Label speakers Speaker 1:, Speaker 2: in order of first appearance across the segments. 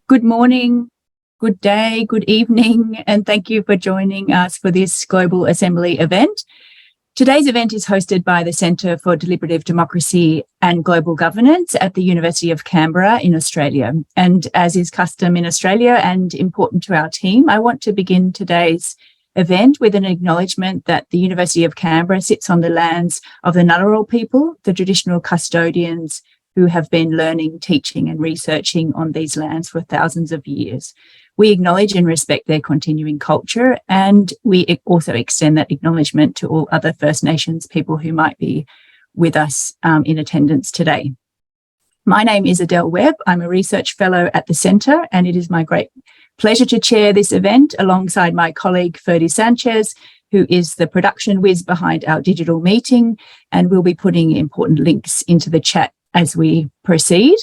Speaker 1: Good morning, good day, good evening, and thank you for joining us for this Global Assembly event. Today's event is hosted by the Centre for Deliberative Democracy and Global Governance at the University of Canberra in Australia. And as is custom in Australia and important to our team, I want to begin today's event with an acknowledgement that the University of Canberra sits on the lands of the Ngunnawal people, the traditional custodians who have been learning, teaching and researching on these lands for thousands of years. We acknowledge and respect their continuing culture, and we also extend that acknowledgement to all other First Nations people who might be with us in attendance today. My name is Adele Webb. I'm a research fellow at the Centre, and it is my great pleasure to chair this event alongside my colleague Ferdy Sanchez, who is the production whiz behind our digital meeting, and we'll be putting important links into the chat as we proceed.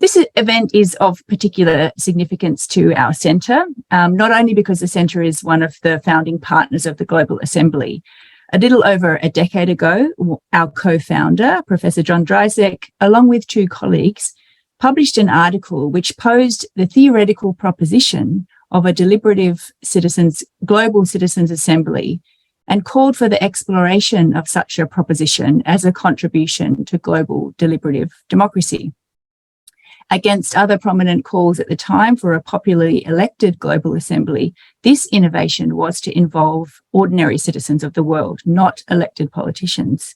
Speaker 1: This event is of particular significance to our centre, not only because the centre is one of the founding partners of the Global Assembly. A little over a decade ago, our co-founder, Professor John Dryzek, along with two colleagues, published an article which posed the theoretical proposition of a deliberative global citizens assembly and called for the exploration of such a proposition as a contribution to global deliberative democracy. Against other prominent calls at the time for a popularly elected global assembly, this innovation was to involve ordinary citizens of the world, not elected politicians.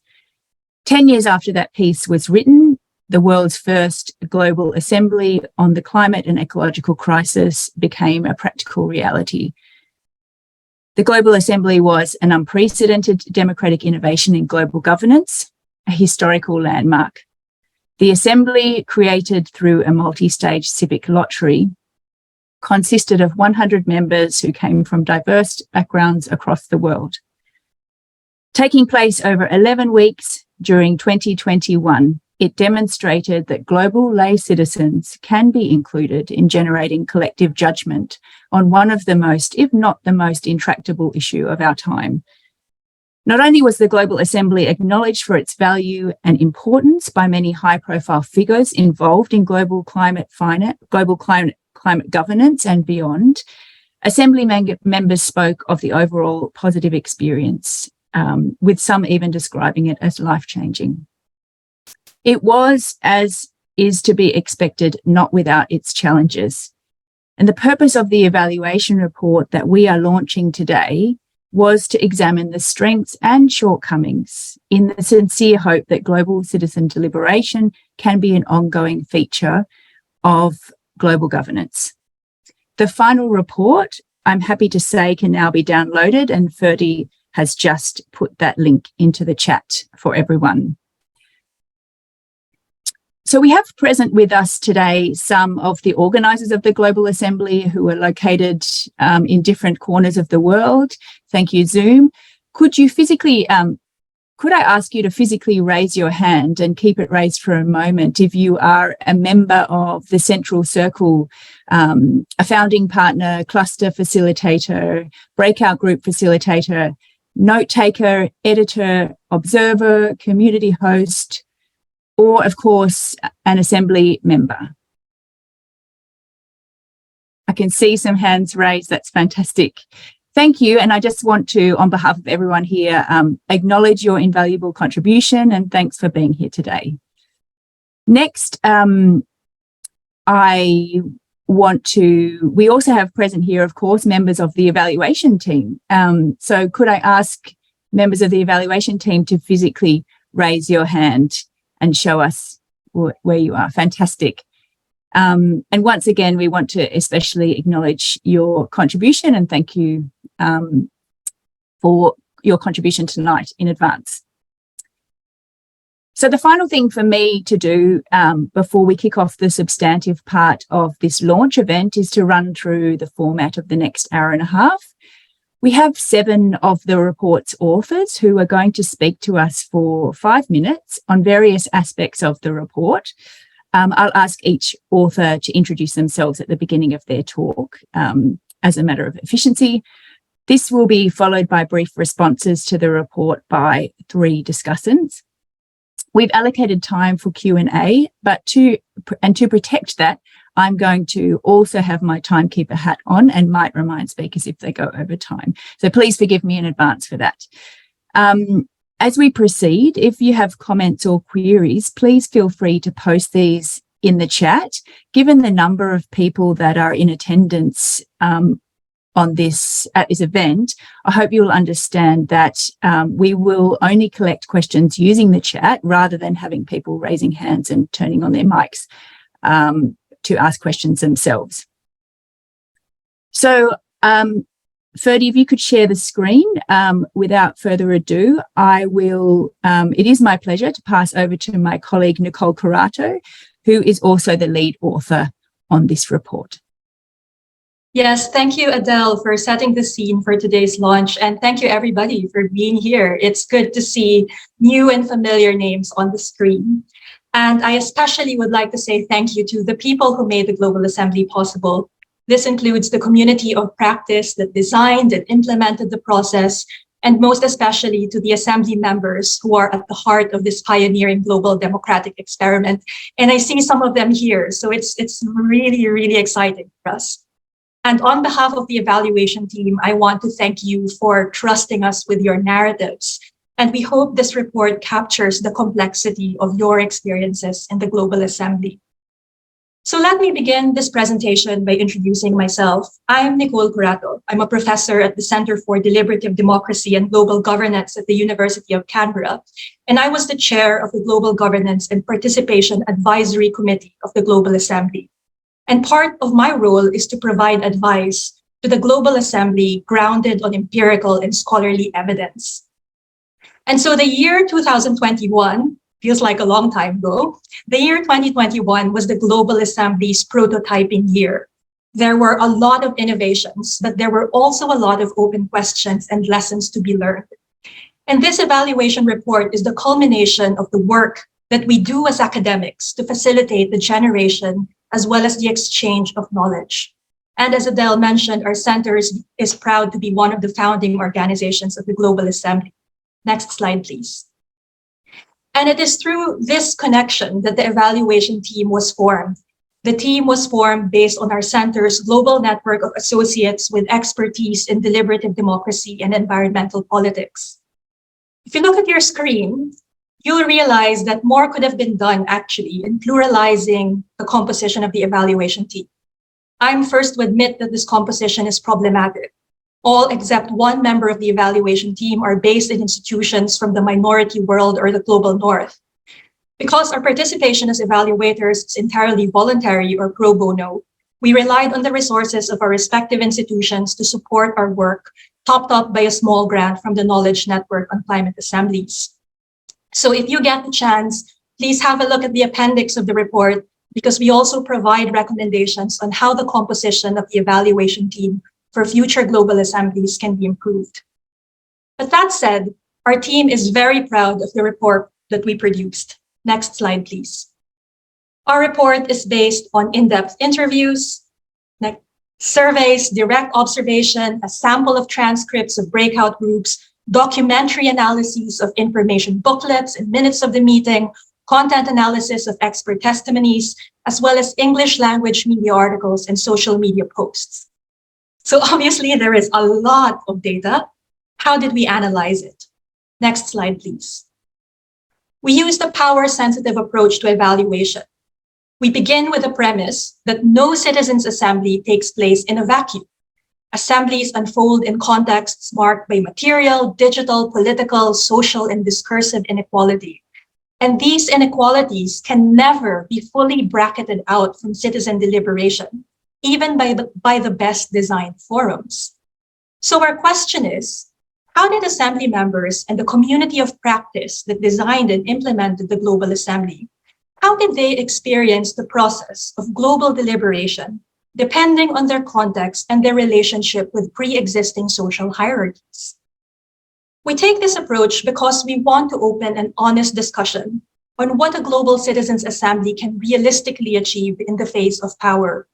Speaker 1: 10 years after that piece was written, the world's first global assembly on the climate and ecological crisis became a practical reality. The Global Assembly was an unprecedented democratic innovation in global governance, a historical landmark. The Assembly, created through a multi-stage civic lottery, consisted of 100 members who came from diverse backgrounds across the world. Taking place over 11 weeks during 2021, it demonstrated that global lay citizens can be included in generating collective judgment on one of the most, if not the most, intractable issue of our time. Not only was the Global Assembly acknowledged for its value and importance by many high-profile figures involved in global climate governance and beyond, Assembly members spoke of the overall positive experience, with some even describing it as life-changing. It was, as is to be expected, not without its challenges. And the purpose of the evaluation report that we are launching today was to examine the strengths and shortcomings in the sincere hope that global citizen deliberation can be an ongoing feature of global governance. The final report, I'm happy to say, can now be downloaded, and Ferdy has just put that link into the chat for everyone. So we have present with us today some of the organisers of the Global Assembly who are located in different corners of the world. Thank you, Zoom. Could I ask you to physically raise your hand and keep it raised for a moment if you are a member of the Central Circle, a founding partner, cluster facilitator, breakout group facilitator, note taker, editor, observer, community host, or, of course, an Assembly member. I can see some hands raised. That's fantastic. Thank you. And I just want to, on behalf of everyone here, acknowledge your invaluable contribution, and thanks for being here today. Next, we also have present here, of course, members of the evaluation team. So could I ask members of the evaluation team to physically raise your hand and show us where you are? Fantastic. And once again, we want to especially acknowledge your contribution and thank you for your contribution tonight in advance. So the final thing for me to do before we kick off the substantive part of this launch event is to run through the format of the next hour and a half. We have 7 of the report's authors who are going to speak to us for 5 minutes on various aspects of the report. I'll ask each author to introduce themselves at the beginning of their talk as a matter of efficiency. This will be followed by brief responses to the report by 3 discussants. We've allocated time for Q&A, but to protect that, I'm going to also have my timekeeper hat on and might remind speakers if they go over time. So please forgive me in advance for that. As we proceed, if you have comments or queries, please feel free to post these in the chat. Given the number of people that are in attendance at this event, I hope you'll understand that we will only collect questions using the chat rather than having people raising hands and turning on their mics to ask questions themselves. So, Ferdy, if you could share the screen, without further ado, I will, it is my pleasure to pass over to my colleague, Nicole Curato, who is also the lead author on this report.
Speaker 2: Yes, thank you, Adele, for setting the scene for today's launch. And thank you, everybody, for being here. It's good to see new and familiar names on the screen. And I especially would like to say thank you to the people who made the Global Assembly possible. This includes the community of practice that designed and implemented the process, and most especially to the Assembly members who are at the heart of this pioneering global democratic experiment. And I see some of them here, so it's really, really exciting for us. And on behalf of the evaluation team, I want to thank you for trusting us with your narratives. And we hope this report captures the complexity of your experiences in the Global Assembly. So let me begin this presentation by introducing myself. I am Nicole Curato. I'm a professor at the Center for Deliberative Democracy and Global Governance at the University of Canberra. And I was the chair of the Global Governance and Participation Advisory Committee of the Global Assembly. And part of my role is to provide advice to the Global Assembly grounded on empirical and scholarly evidence. And so the year 2021 feels like a long time ago. The year 2021 was the Global Assembly's prototyping year. There were a lot of innovations, but there were also a lot of open questions and lessons to be learned. And this evaluation report is the culmination of the work that we do as academics to facilitate the generation as well as the exchange of knowledge. And as Adele mentioned, our center is proud to be one of the founding organizations of the Global Assembly. Next slide, please. And it is through this connection that the evaluation team was formed. The team was formed based on our center's global network of associates with expertise in deliberative democracy and environmental politics. If you look at your screen, you'll realize that more could have been done actually in pluralizing the composition of the evaluation team. I'm first to admit that this composition is problematic. All except one member of the evaluation team are based in institutions from the minority world or the global north. Because our participation as evaluators is entirely voluntary or pro bono, we relied on the resources of our respective institutions to support our work, topped up by a small grant from the Knowledge Network on Climate Assemblies. So if you get the chance, please have a look at the appendix of the report, because we also provide recommendations on how the composition of the evaluation team for future global assemblies can be improved. But that said, our team is very proud of the report that we produced. Next slide, please. Our report is based on in-depth interviews, surveys, direct observation, a sample of transcripts of breakout groups, documentary analyses of information booklets and minutes of the meeting, content analysis of expert testimonies, as well as English language media articles and social media posts. So obviously there is a lot of data. How did we analyze it? Next slide, please. We used a power-sensitive approach to evaluation. We begin with the premise that no citizens' assembly takes place in a vacuum. Assemblies unfold in contexts marked by material, digital, political, social, and discursive inequality. And these inequalities can never be fully bracketed out from citizen deliberation, even by the best designed forums. So our question is, how did Assembly members and the community of practice that designed and implemented the Global Assembly, how did they experience the process of global deliberation depending on their context and their relationship with pre-existing social hierarchies? We take this approach because we want to open an honest discussion on what a global citizens' assembly can realistically achieve in the face of power.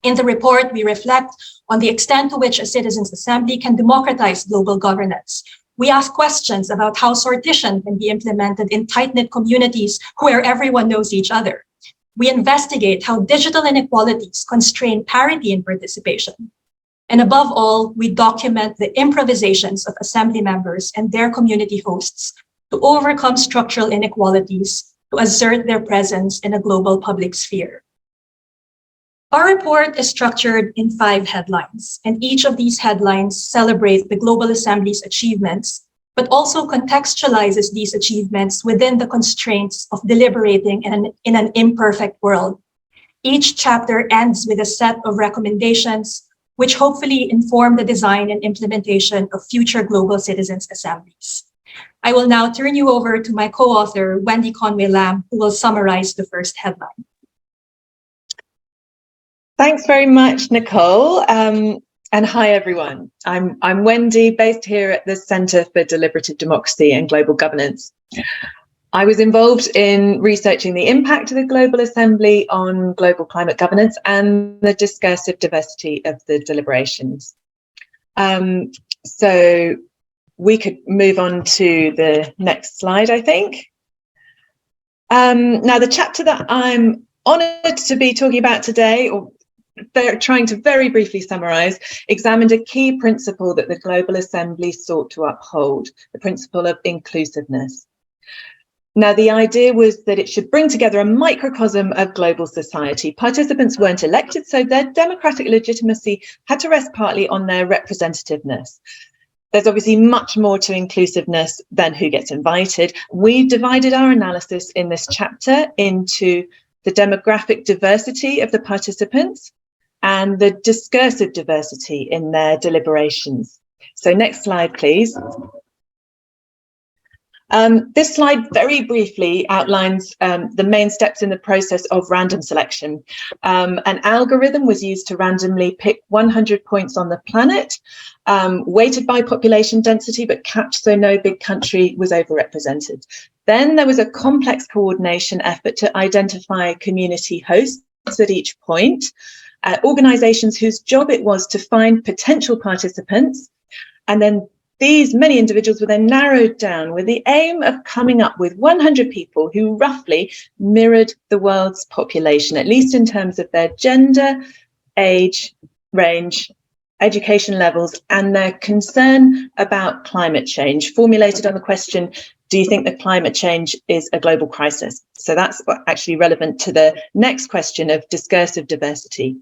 Speaker 2: In the report, we reflect on the extent to which a citizens' assembly can democratize global governance. We ask questions about how sortition can be implemented in tight-knit communities where everyone knows each other. We investigate how digital inequalities constrain parity in participation. And above all, we document the improvisations of assembly members and their community hosts to overcome structural inequalities to assert their presence in a global public sphere. Our report is structured in 5 headlines, and each of these headlines celebrate the Global Assembly's achievements, but also contextualizes these achievements within the constraints of deliberating in an imperfect world. Each chapter ends with a set of recommendations which hopefully inform the design and implementation of future global citizens' assemblies. I will now turn you over to my co-author, Wendy Conway-Lamb, who will summarize the first headline.
Speaker 3: Thanks very much, Nicole. And hi, everyone. I'm Wendy, based here at the Centre for Deliberative Democracy and Global Governance. I was involved in researching the impact of the Global Assembly on global climate governance and the discursive diversity of the deliberations. So we could move on to the next slide, I think. Now, the chapter that I'm honoured to be talking about today, or trying to very briefly summarise, examined a key principle that the Global Assembly sought to uphold, the principle of inclusiveness. Now, the idea was that it should bring together a microcosm of global society. Participants weren't elected, so their democratic legitimacy had to rest partly on their representativeness. There's obviously much more to inclusiveness than who gets invited. We divided our analysis in this chapter into the demographic diversity of the participants and the discursive diversity in their deliberations. So next slide, please. This slide very briefly outlines the main steps in the process of random selection. An algorithm was used to randomly pick 100 points on the planet, weighted by population density, but capped so no big country was overrepresented. Then there was a complex coordination effort to identify community hosts at each point, organisations whose job it was to find potential participants, and then these many individuals were then narrowed down with the aim of coming up with 100 people who roughly mirrored the world's population, at least in terms of their gender, age, range, education levels, and their concern about climate change, formulated on the question, do you think that climate change is a global crisis? So that's actually relevant to the next question of discursive diversity.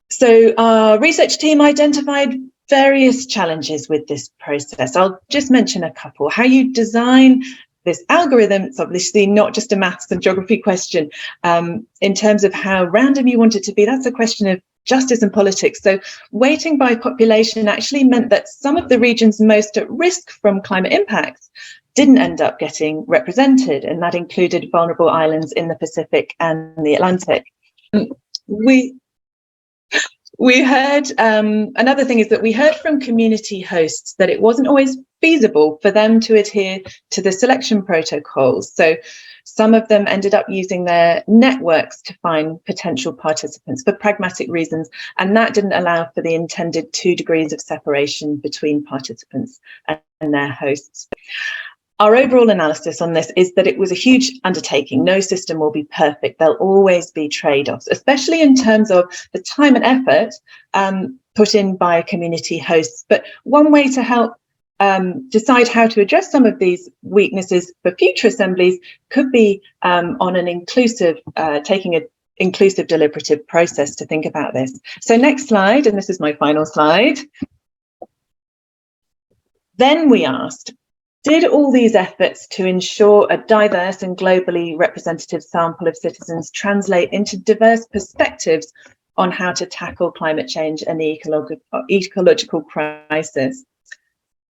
Speaker 3: So our research team identified various challenges with this process. I'll just mention a couple. How you design this algorithm, it's obviously not just a maths and geography question. In terms of how random you want it to be, that's a question of justice and politics. So weighting by population actually meant that some of the regions most at risk from climate impacts didn't end up getting represented, and that included vulnerable islands in the Pacific and the Atlantic. We heard, another thing is that we heard from community hosts that it wasn't always feasible for them to adhere to the selection protocols. So some of them ended up using their networks to find potential participants for pragmatic reasons, and that didn't allow for the intended 2 degrees of separation between participants and their hosts. Our overall analysis on this is that it was a huge undertaking. No system will be perfect. There'll always be trade-offs, especially in terms of the time and effort put in by community hosts. But one way to help decide how to address some of these weaknesses for future assemblies could be on an inclusive, taking an inclusive deliberative process to think about this. So next slide, and this is my final slide. Then we asked, did all these efforts to ensure a diverse and globally representative sample of citizens translate into diverse perspectives on how to tackle climate change and the ecological crisis?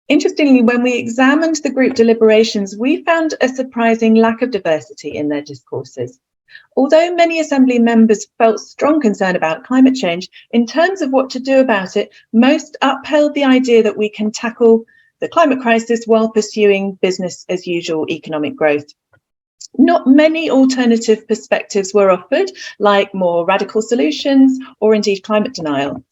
Speaker 3: Interestingly, when we examined the group deliberations, we found a surprising lack of diversity in their discourses. Although many Assembly members felt strong concern about climate change, in terms of what to do about it, most upheld the idea that we can tackle the climate crisis while pursuing business as usual economic growth. Not many alternative perspectives were offered, like more radical solutions or indeed climate denial.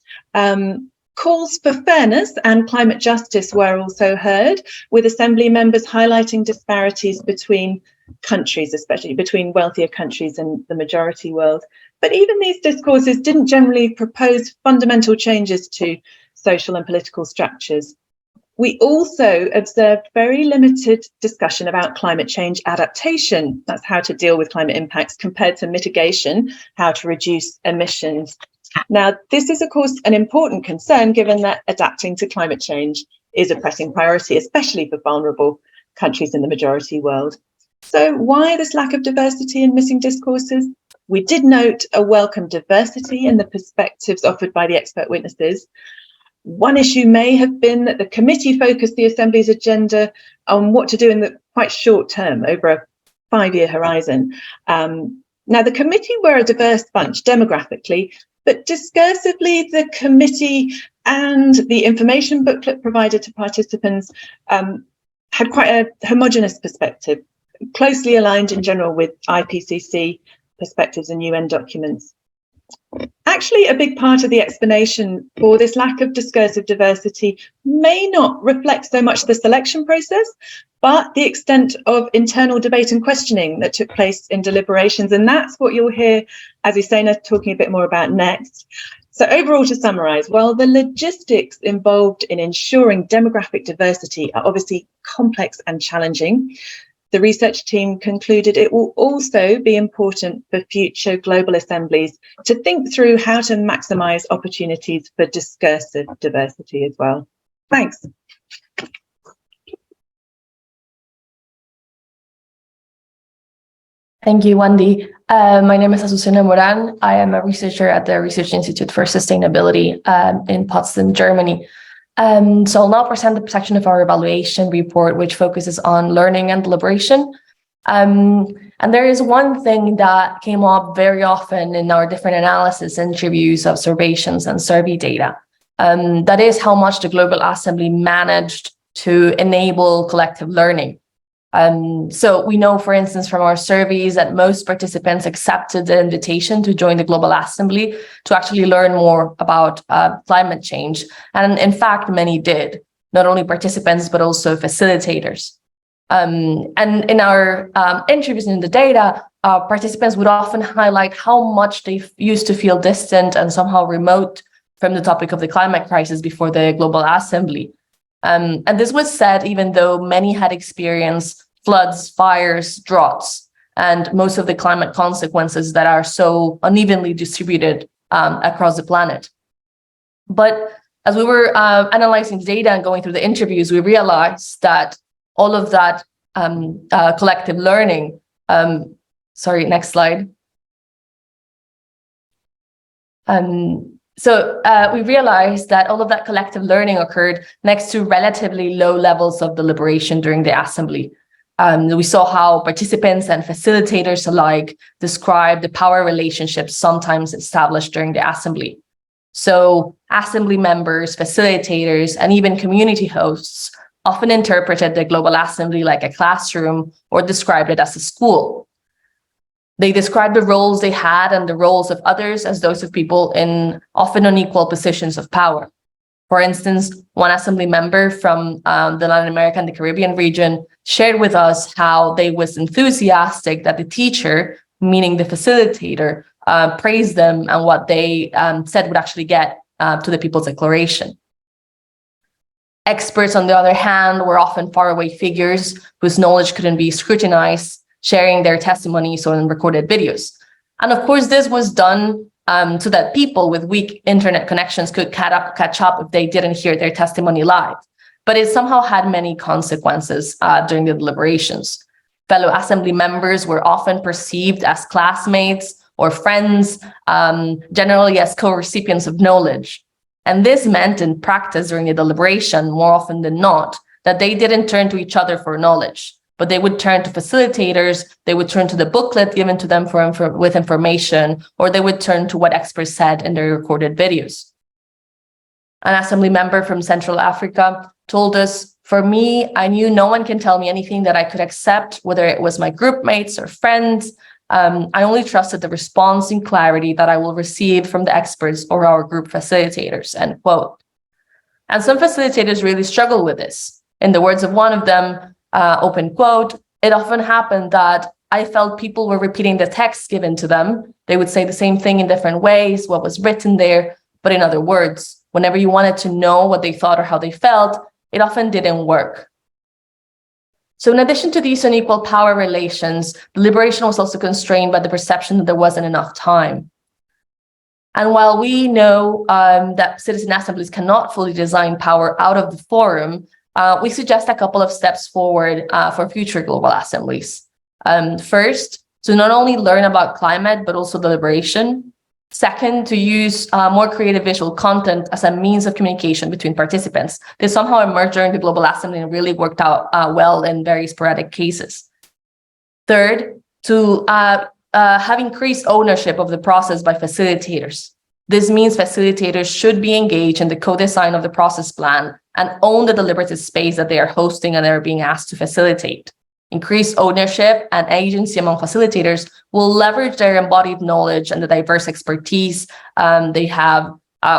Speaker 3: Calls for fairness and climate justice were also heard, with Assembly members highlighting disparities between countries, especially between wealthier countries and the majority world. But even these discourses didn't generally propose fundamental changes to social and political structures. We also observed very limited discussion about climate change adaptation. That's how to deal with climate impacts, compared to mitigation, how to reduce emissions. Now, this is, of course, an important concern, given that adapting to climate change is a pressing priority, especially for vulnerable countries in the majority world. So why this lack of diversity and missing discourses? We did note a welcome diversity in the perspectives offered by the expert witnesses. One issue may have been that the committee focused the Assembly's agenda on what to do in the quite short term, over a 5-year horizon. Now, the committee were a diverse bunch demographically, but discursively, the committee and the information booklet provided to participants had quite a homogenous perspective, closely aligned in general with IPCC perspectives and UN documents. Actually, a big part of the explanation for this lack of discursive diversity may not reflect so much the selection process, but the extent of internal debate and questioning that took place in deliberations. And that's what you'll hear Azucena talking a bit more about next. So overall, to summarise, while the logistics involved in ensuring demographic diversity are obviously complex and challenging, the research team concluded it will also be important for future global assemblies to think through how to maximise opportunities for discursive diversity as well. Thanks.
Speaker 4: Thank you, Wendy. My name is Azucena Moran. I am a researcher at the Research Institute for Sustainability in Potsdam, Germany. So I'll now present the section of our evaluation report, which focuses on learning and deliberation. And there is one thing that came up very often in our different analysis, interviews, observations, and survey data. That is how much the Global Assembly managed to enable collective learning. So we know, for instance, from our surveys that most participants accepted the invitation to join the Global Assembly to actually learn more about climate change. And in fact, many did, not only participants, but also facilitators. And in our interviews in the data, participants would often highlight how much they used to feel distant and somehow remote from the topic of the climate crisis before the Global Assembly. And this was said even though many had experienced floods, fires, droughts, and most of the climate consequences that are so unevenly distributed across the planet. But as we were analyzing the data and going through the interviews, we realized that all of that collective learning, sorry, next slide. So we realized that all of that collective learning occurred next to relatively low levels of deliberation during the assembly. We saw how participants and facilitators alike described the power relationships sometimes established during the assembly. So assembly members, facilitators, and even community hosts often interpreted the Global Assembly like a classroom or described it as a school. They described the roles they had and the roles of others as those of people in often unequal positions of power. For instance, one assembly member from the Latin America and the Caribbean region shared with us how they was enthusiastic that the teacher, meaning the facilitator, praised them and what they said would actually get to the People's Declaration. Experts, on the other hand, were often faraway figures whose knowledge couldn't be scrutinized, sharing their testimonies on recorded videos. And of course, this was done so that people with weak internet connections could catch up if they didn't hear their testimony live. But it somehow had many consequences during the deliberations. Fellow assembly members were often perceived as classmates or friends, generally as co-recipients of knowledge. And this meant in practice during the deliberation, more often than not, that they didn't turn to each other for knowledge, but they would turn to facilitators, they would turn to the booklet given to them with information, or they would turn to what experts said in their recorded videos. An assembly member from Central Africa told us, "For me, I knew no one can tell me anything that I could accept, whether it was my group mates or friends. I only trusted the response and clarity that I will receive from the experts or our group facilitators," end quote. And some facilitators really struggle with this. In the words of one of them, open quote, "It often happened that I felt people were repeating the text given to them. They would say the same thing in different ways, what was written there, but in other words, whenever you wanted to know what they thought or how they felt, it often didn't work." So in addition to these unequal power relations, deliberation was also constrained by the perception that there wasn't enough time. And while we know that citizen assemblies cannot fully design power out of the forum, we suggest a couple of steps forward for future global assemblies. First, to not only learn about climate, but also deliberation. Second, to use more creative visual content as a means of communication between participants. This somehow emerged during the Global Assembly and really worked out well in very sporadic cases. Third, to have increased ownership of the process by facilitators. This means facilitators should be engaged in the co-design of the process plan and own the deliberative space that they are hosting and they're being asked to facilitate. Increased ownership and agency among facilitators will leverage their embodied knowledge and the diverse expertise they have,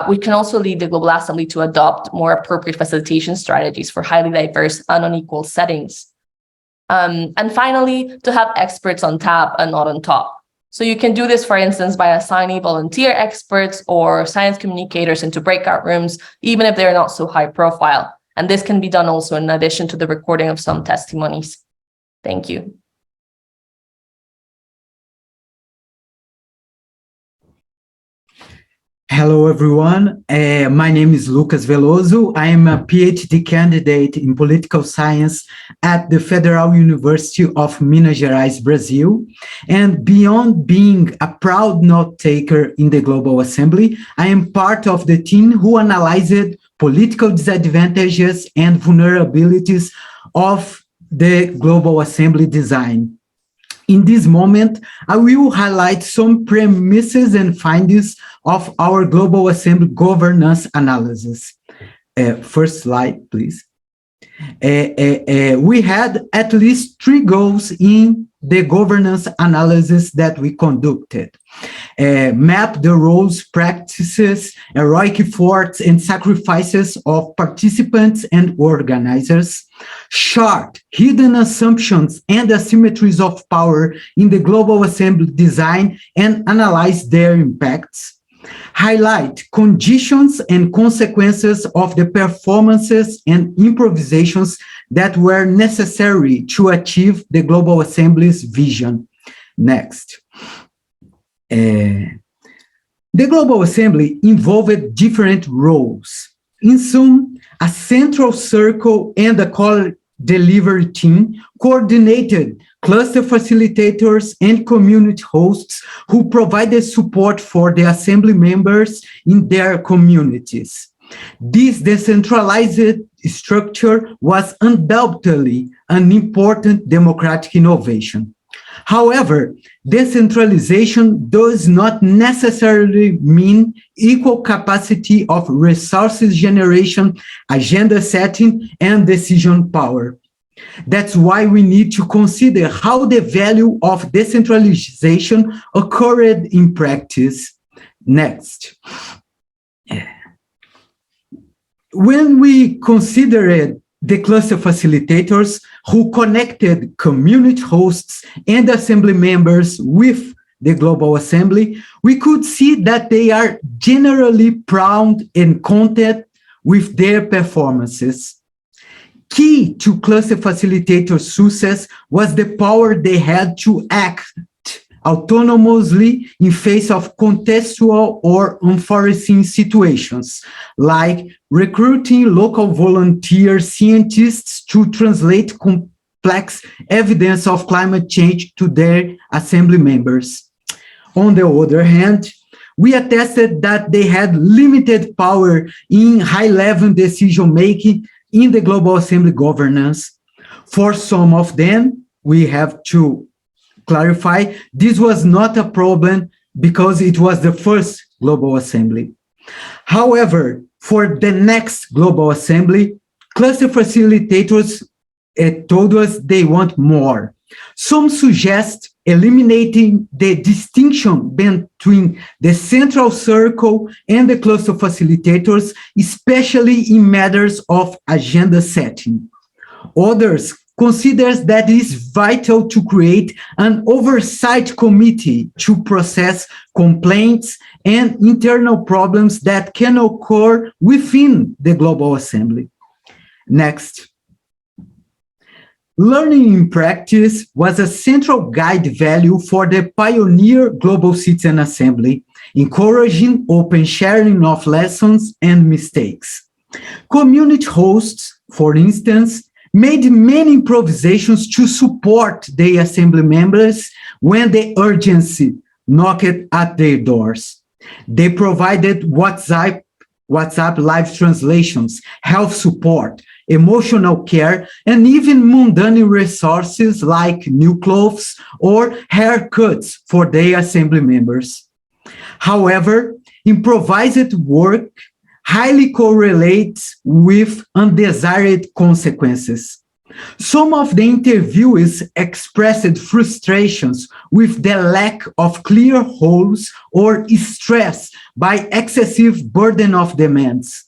Speaker 4: which can also lead the Global Assembly to adopt more appropriate facilitation strategies for highly diverse and unequal settings. And finally, to have experts on tap and not on top. So you can do this, for instance, by assigning volunteer experts or science communicators into breakout rooms, even if they're not so high profile. And this can be done also in addition to the recording of some testimonies. Thank you.
Speaker 5: Hello, everyone. My name is Lucas Veloso. I am a PhD candidate in political science at the Federal University of Minas Gerais, Brazil. And beyond being a proud note-taker in the Global Assembly, I am part of the team who analyzed political disadvantages and vulnerabilities of the Global Assembly design. In this moment, I will highlight some premises and findings of our Global Assembly governance analysis. First slide, please. We had at least 3 goals in the governance analysis that we conducted. Map the roles, practices, heroic efforts, and sacrifices of participants and organizers. Chart hidden assumptions and asymmetries of power in the Global Assembly design and analyze their impacts. Highlight conditions and consequences of the performances and improvisations that were necessary to achieve the Global Assembly's vision. Next. The Global Assembly involved different roles. In sum, a central circle and a core delivery team coordinated cluster facilitators and community hosts who provided support for the Assembly members in their communities. This decentralized structure was undoubtedly an important democratic innovation. However, decentralization does not necessarily mean equal capacity of resources generation, agenda setting, and decision power. That's why we need to consider how the value of decentralization occurred in practice. Next. When we considered the cluster facilitators who connected community hosts and assembly members with the Global Assembly, we could see that they are generally proud and content with their performances. Key to cluster facilitators' success was the power they had to act autonomously in face of contextual or unforeseen situations, like recruiting local volunteer scientists to translate complex evidence of climate change to their assembly members. On the other hand, we attested that they had limited power in high-level decision-making in the Global Assembly governance. For some of them, we have to clarify, this was not a problem because it was the first Global Assembly. However, for the next Global Assembly, cluster facilitators told us they want more. Some suggest eliminating the distinction between the central circle and the cluster facilitators, especially in matters of agenda setting. Others consider that it is vital to create an oversight committee to process complaints and internal problems that can occur within the Global Assembly. Next. Learning in practice was a central guide value for the pioneer Global Citizen Assembly, encouraging open sharing of lessons and mistakes. Community hosts, for instance, made many improvisations to support the assembly members when the urgency knocked at their doors. They provided WhatsApp live translations, health support, emotional care, and even mundane resources like new clothes or haircuts for their assembly members. However, improvised work highly correlates with undesired consequences. Some of the interviewees expressed frustrations with the lack of clear roles or stress by excessive burden of demands.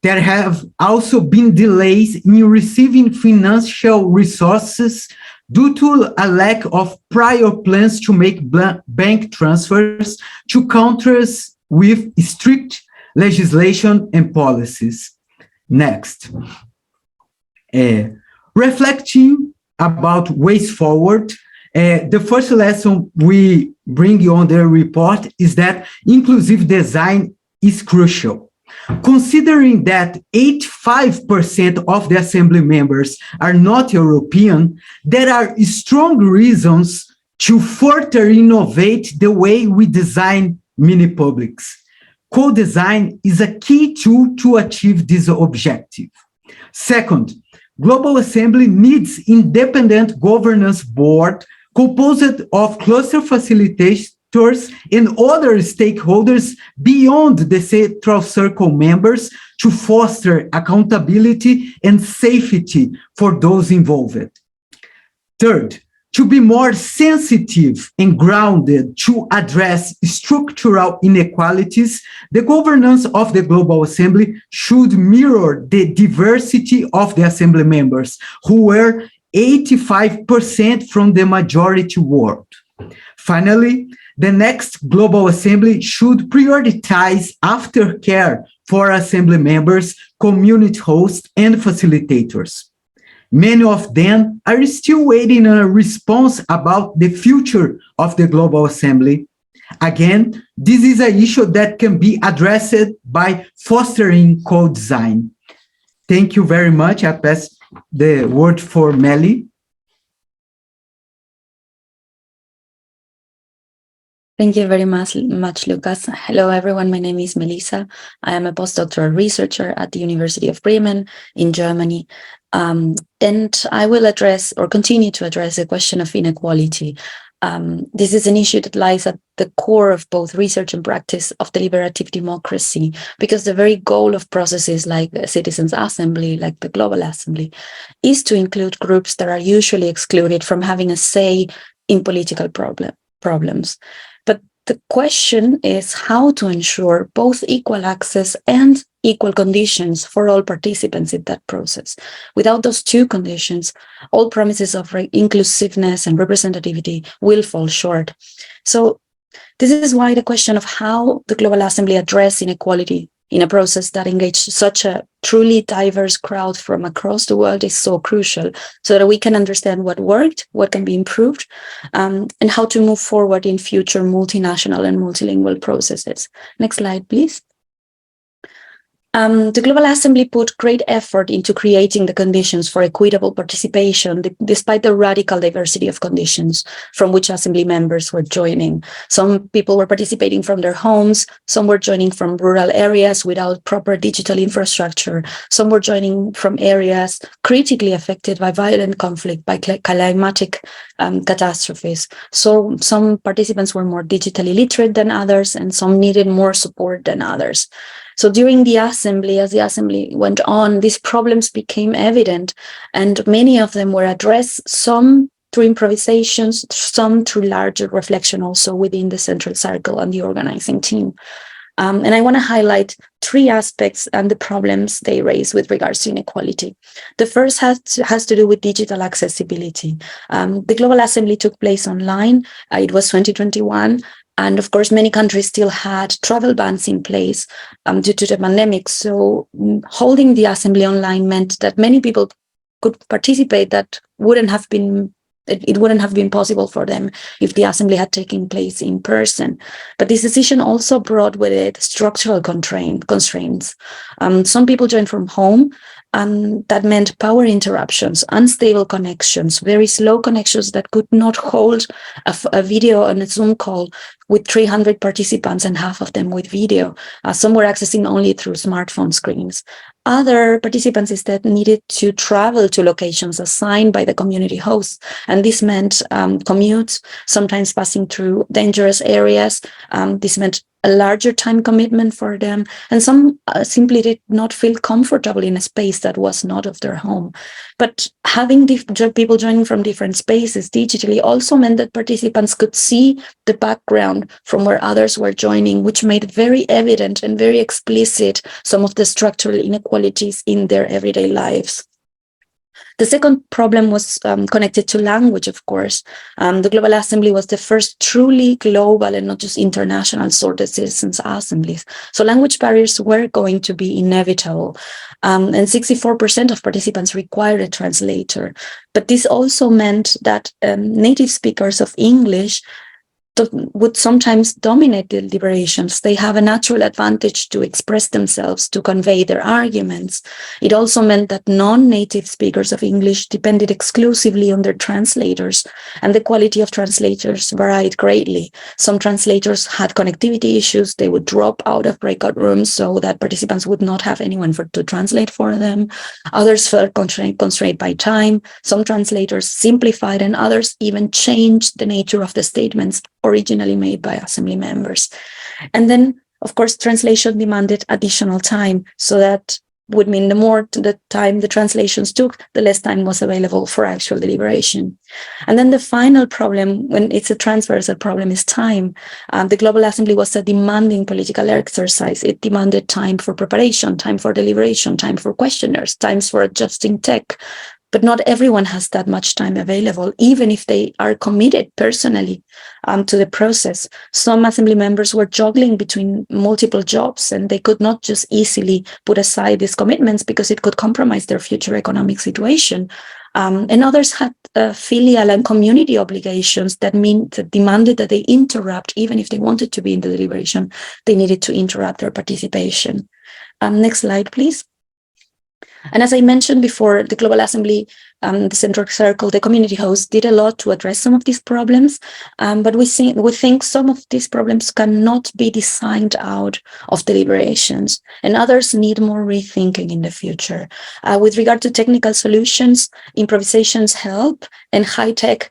Speaker 5: There have also been delays in receiving financial resources due to a lack of prior plans to make bank transfers to countries with strict legislation and policies. Next. Reflecting about ways forward, the first lesson we bring on the report is that inclusive design is crucial. Considering that 85% of the assembly members are not European, there are strong reasons to further innovate the way we design mini-publics. Co-design is a key tool to achieve this objective. Second, Global Assembly needs independent governance board composed of cluster facilitators and other stakeholders beyond the central circle members to foster accountability and safety for those involved. Third, to be more sensitive and grounded to address structural inequalities, the governance of the Global Assembly should mirror the diversity of the Assembly members, who were 85% from the majority world. Finally, the next Global Assembly should prioritize aftercare for Assembly members, community hosts, and facilitators. Many of them are still waiting on a response about the future of the Global Assembly. Again, this is an issue that can be addressed by fostering co-design. Thank you very much. I pass the word for Melly.
Speaker 6: Thank you very much, Lucas. Hello, everyone. My name is Melissa. I am a postdoctoral researcher at the University of Bremen in Germany. And I will address or continue to address the question of inequality. This is an issue that lies at the core of both research and practice of deliberative democracy, because the very goal of processes like the Citizens' Assembly, like the Global Assembly, is to include groups that are usually excluded from having a say in political problems. But the question is how to ensure both equal access and equal conditions for all participants in that process. Without those two conditions, all promises of inclusiveness and representativity will fall short. So this is why the question of how the Global Assembly address inequality in a process that engages such a truly diverse crowd from across the world is so crucial, so that we can understand what worked, what can be improved, and how to move forward in future multinational and multilingual processes. Next slide, please. The Global Assembly put great effort into creating the conditions for equitable participation, despite the radical diversity of conditions from which Assembly members were joining. Some people were participating from their homes, some were joining from rural areas without proper digital infrastructure, some were joining from areas critically affected by violent conflict, by climatic catastrophes. So some participants were more digitally literate than others, and some needed more support than others. So during the assembly, as the assembly went on, these problems became evident, and many of them were addressed, some through improvisations, some through larger reflection also within the central circle and the organizing team. And I want to highlight 3 aspects and the problems they raise with regards to inequality. The first has to do with digital accessibility. The Global Assembly took place online. It was 2021. And of course, many countries still had travel bans in place due to the pandemic. So holding the assembly online meant that many people could participate that it wouldn't have been possible for them if the assembly had taken place in person. But this decision also brought with it structural constraints. Some people joined from home, and that meant power interruptions, unstable connections, very slow connections that could not hold a video on a Zoom call with 300 participants and half of them with video. Some were accessing only through smartphone screens. Other participants instead needed to travel to locations assigned by the community hosts. And this meant commutes, sometimes passing through dangerous areas. This meant a larger time commitment for them. And some simply did not feel comfortable in a space that was not of their home. But having people joining from different spaces digitally also meant that participants could see the background from where others were joining, which made very evident and very explicit some of the structural inequalities in their everyday lives. The second problem was connected to language, of course. The Global Assembly was the first truly global and not just international sort of citizens' assemblies. So language barriers were going to be inevitable. And 64% of participants required a translator. But this also meant that native speakers of English would sometimes dominate the deliberations. They have a natural advantage to express themselves, to convey their arguments. It also meant that non-native speakers of English depended exclusively on their translators, and the quality of translators varied greatly. Some translators had connectivity issues. They would drop out of breakout rooms so that participants would not have anyone to translate for them. Others felt constrained by time. Some translators simplified, and others even changed the nature of the statements originally made by assembly members. And then, of course, translation demanded additional time, so that would mean the more the time the translations took, the less time was available for actual deliberation. And then the final problem, when it's a transversal problem, is time. The Global Assembly was a demanding political exercise. It demanded time for preparation, time for deliberation, time for questionnaires, times for adjusting tech. But not everyone has that much time available, even if they are committed personally to the process. Some assembly members were juggling between multiple jobs, and they could not just easily put aside these commitments because it could compromise their future economic situation. And others had filial and community obligations that demanded that they interrupt, even if they wanted to be in the deliberation, they needed to interrupt their participation. Next slide, please. And as I mentioned before, the Global Assembly, the Central Circle, the community hosts did a lot to address some of these problems, but we think some of these problems cannot be designed out of deliberations, and others need more rethinking in the future. With regard to technical solutions, improvisations help, and high-tech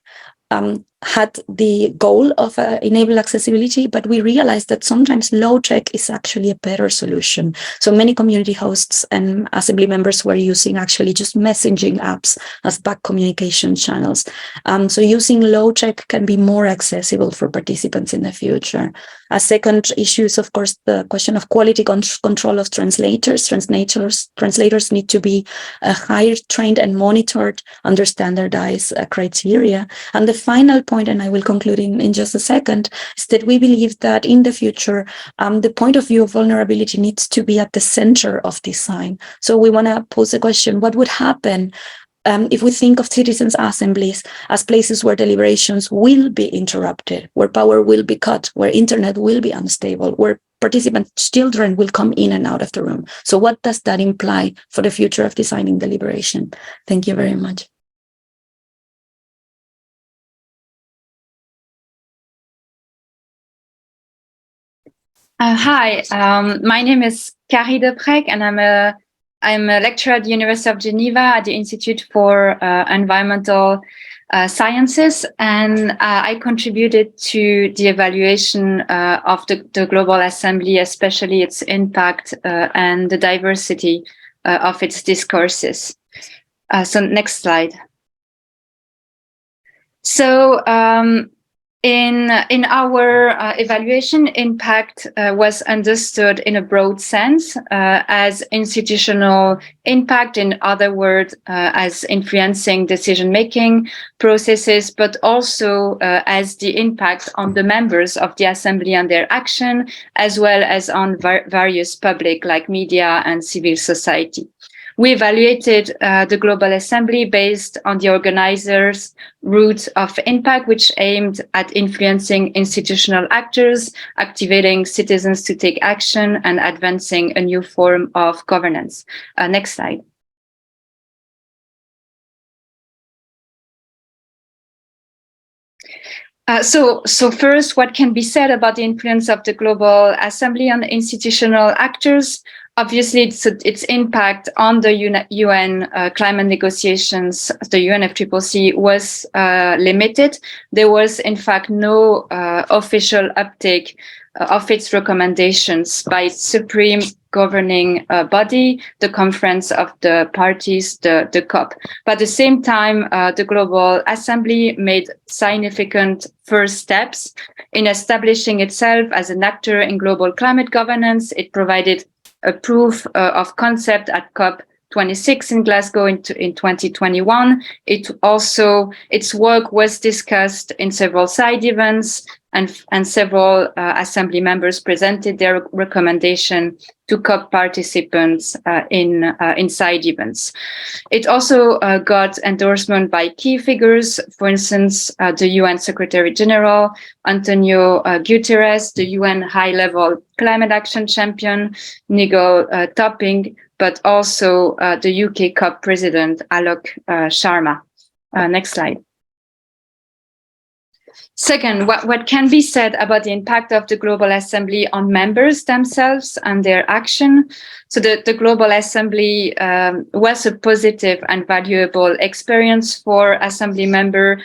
Speaker 6: had the goal of enable accessibility, but we realized that sometimes low tech is actually a better solution. So many community hosts and assembly members were using actually just messaging apps as back communication channels. So using low tech can be more accessible for participants in the future. A second issue is, of course, the question of quality control of translators. Translators need to be higher trained and monitored under standardized criteria. And the final point, and I will conclude in just a second, is that we believe that in the future, the point of view of vulnerability needs to be at the center of design. So we want to pose a question: what would happen if we think of citizens' assemblies as places where deliberations will be interrupted, where power will be cut, where internet will be unstable, where participants' children will come in and out of the room? So what does that imply for the future of designing deliberation? Thank you very much.
Speaker 7: Hi, my name is Carrie Deprec, and I'm a lecturer at the University of Geneva at the Institute for Environmental Sciences, and I contributed to the evaluation of the Global Assembly, especially its impact and the diversity of its discourses. So next slide. So in our evaluation, impact was understood in a broad sense as institutional impact, in other words, as influencing decision-making processes, but also as the impact on the members of the assembly and their action, as well as on various public, like media and civil society. We evaluated the Global Assembly based on the organizers' route of impact, which aimed at influencing institutional actors, activating citizens to take action, and advancing a new form of governance. Next slide. So first, what can be said about the influence of the Global Assembly on institutional actors? Obviously, its impact on the UN climate negotiations, the UNFCCC, was limited. There was, in fact, no official uptake of its recommendations by its supreme governing body, the Conference of the Parties, the COP. But at the same time, the Global Assembly made significant first steps in establishing itself as an actor in global climate governance. It provided a proof of concept at COP26 in Glasgow in 2021. Its work was discussed in several side events, and several assembly members presented their recommendation to COP participants in side events. It also got endorsement by key figures, for instance, the UN Secretary General, Antonio Guterres, the UN High-Level Climate Action Champion, Nigel Topping, but also the UK COP President, Alok Sharma. Next slide. Second, what can be said about the impact of the Global Assembly on members themselves and their action? So the Global Assembly was a positive and valuable experience for Assembly members.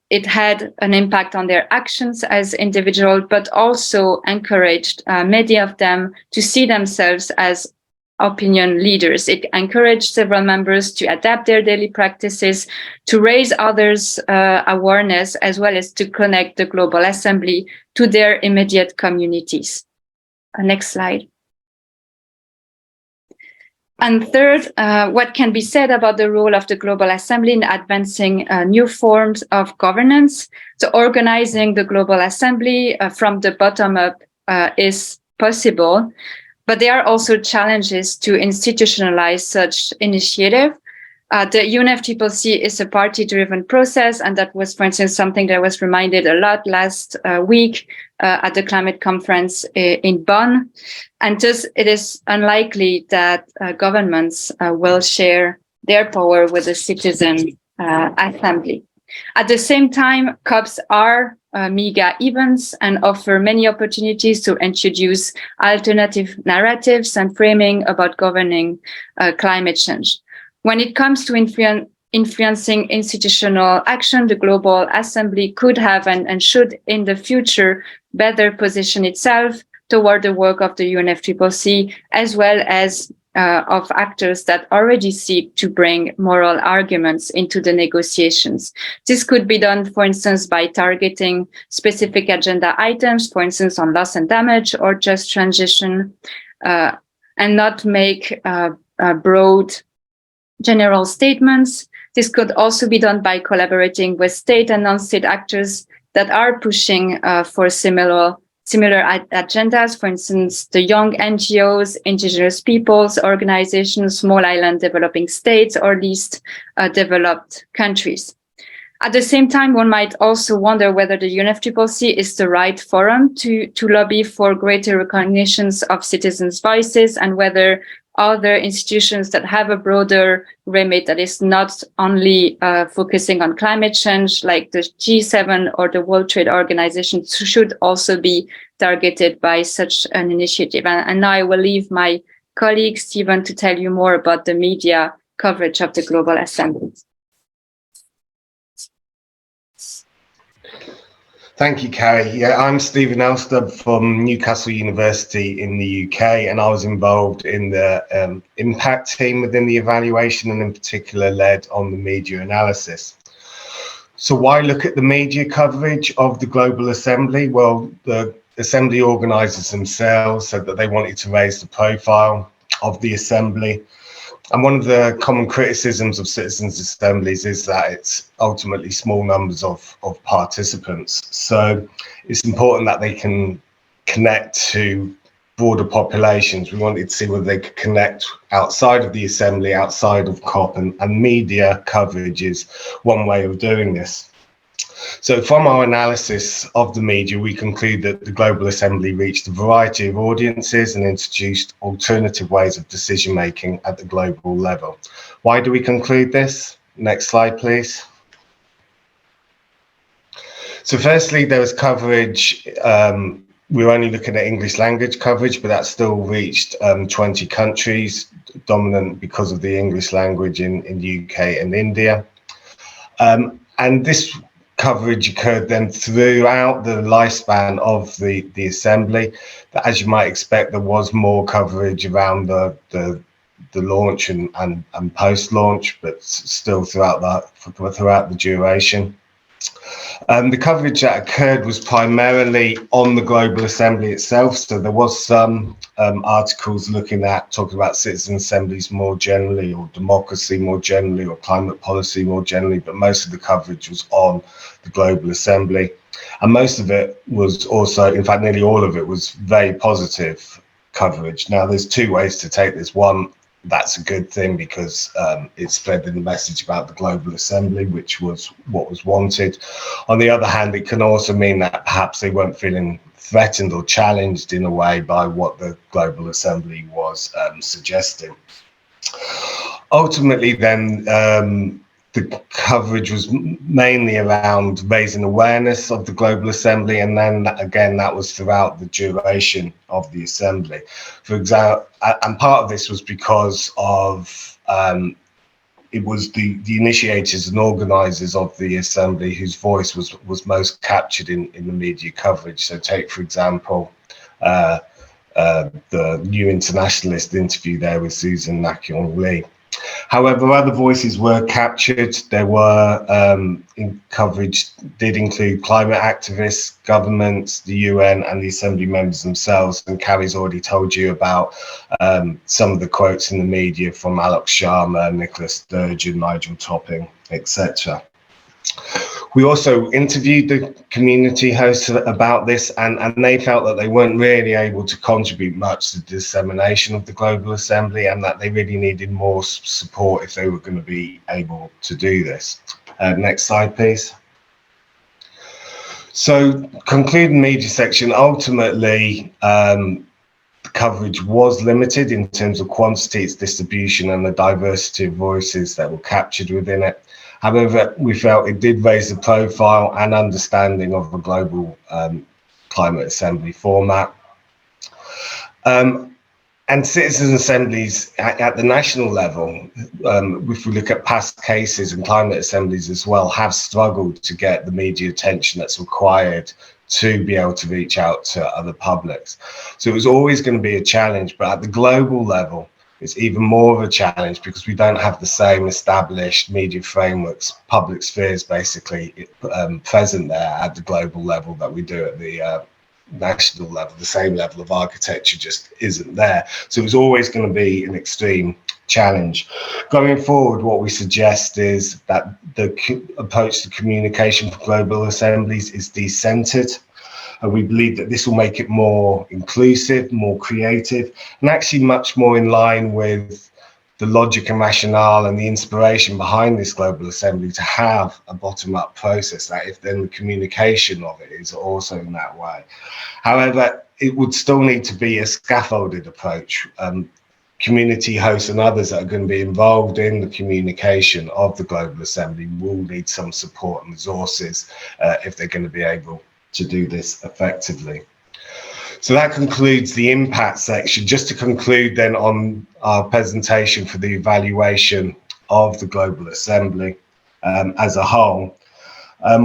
Speaker 7: It had an impact on their actions as individuals, but also encouraged many of them to see themselves as opinion leaders. It encouraged several members to adapt their daily practices, to raise others' awareness, as well as to connect the Global Assembly to their immediate communities. Next slide. And third, what can be said about the role of the Global Assembly in advancing new forms of governance? So organizing the Global Assembly from the bottom up is possible, but there are also challenges to institutionalize such initiative. The UNFCCC is a party-driven process, and that was, for instance, something that was reminded a lot last week at the climate conference in Bonn. And thus, it is unlikely that governments will share their power with the citizen assembly. At the same time, COPs are mega events and offer many opportunities to introduce alternative narratives and framing about governing climate change. When it comes to influencing institutional action, the Global Assembly could have and should in the future better position itself toward the work of the UNFCCC, as well as of actors that already seek to bring moral arguments into the negotiations. This could be done, for instance, by targeting specific agenda items, for instance, on loss and damage or just transition, and not make broad general statements. This could also be done by collaborating with state and non-state actors that are pushing for similar agendas, for instance, the young NGOs, indigenous peoples organizations, small island developing states, or least developed countries. At the same time, one might also wonder whether the UNFCCC is the right forum to lobby for greater recognitions of citizens' voices, and whether other institutions that have a broader remit that is not only focusing on climate change, like the G7 or the World Trade Organization, should also be targeted by such an initiative. And now I will leave my colleague Stephen to tell you more about the media coverage of the Global Assembly.
Speaker 8: Thank you, Carrie. Yeah, I'm Stephen Elstubb from Newcastle University in the UK, and I was involved in the impact team within the evaluation, and in particular led on the media analysis. So why look at the media coverage of the Global Assembly? Well, the Assembly organisers themselves said that they wanted to raise the profile of the Assembly. And one of the common criticisms of citizens' assemblies is that it's ultimately small numbers of participants. So it's important that they can connect to broader populations. We wanted to see whether they could connect outside of the Assembly, outside of COP, and media coverage is one way of doing this. So from our analysis of the media, we conclude that the Global Assembly reached a variety of audiences and introduced alternative ways of decision making at the global level. Why do we conclude this? Next slide, please. So firstly, there was coverage. We were only looking at English language coverage, but that still reached 20 countries, dominant because of the English language in the UK and India. And this coverage occurred then throughout the lifespan of the Assembly. But as you might expect, there was more coverage around the launch and post-launch, but still throughout the duration. The coverage that occurred was primarily on the Global Assembly itself. So there was some articles talking about citizen assemblies more generally, or democracy more generally, or climate policy more generally, but most of the coverage was on the Global Assembly. And most of it was also, in fact, nearly all of it was very positive coverage. Now, there's two ways to take this. One, that's a good thing because it's spreading the message about the Global Assembly, which was what was wanted. On the other hand, it can also mean that perhaps they weren't feeling threatened or challenged in a way by what the Global Assembly was suggesting. Ultimately, then, the coverage was mainly around raising awareness of the Global Assembly, and then again that was throughout the duration of the Assembly. For example, and part of this was because of it was the initiators and organisers of the Assembly whose voice was most captured in the media coverage. So take, for example, the New Internationalist interview there with Susan Nakyong Lee. However, other voices were captured. There were coverage did include climate activists, governments, the UN, and the Assembly members themselves. And Carrie's already told you about some of the quotes in the media from Alok Sharma, Nicola Sturgeon, Nigel Topping, etc. We also interviewed the community hosts about this, and they felt that they weren't really able to contribute much to the dissemination of the Global Assembly, and that they really needed more support if they were going to be able to do this. Next slide, please. So, concluding media section, ultimately, the coverage was limited in terms of quantity, its distribution, and the diversity of voices that were captured within it. However, we felt it did raise the profile and understanding of the global climate assembly format. And citizen assemblies at the national level, if we look at past cases, and climate assemblies as well, have struggled to get the media attention that's required to be able to reach out to other publics. So it was always going to be a challenge, but at the global level, it's even more of a challenge because we don't have the same established media frameworks, public spheres basically present there at the global level that we do at the national level. The same level of architecture just isn't there. So it's always going to be an extreme challenge. Going forward, what we suggest is that the approach to communication for global assemblies is decentered. And we believe that this will make it more inclusive, more creative, and actually much more in line with the logic and rationale and the inspiration behind this global assembly to have a bottom-up process, that if then the communication of it is also in that way. However, it would still need to be a scaffolded approach. Community hosts and others that are going to be involved in the communication of the global assembly will need some support and resources if they're going to be able to do this effectively. So that concludes the impact section. Just to conclude then on our presentation for the evaluation of the Global Assembly as a whole,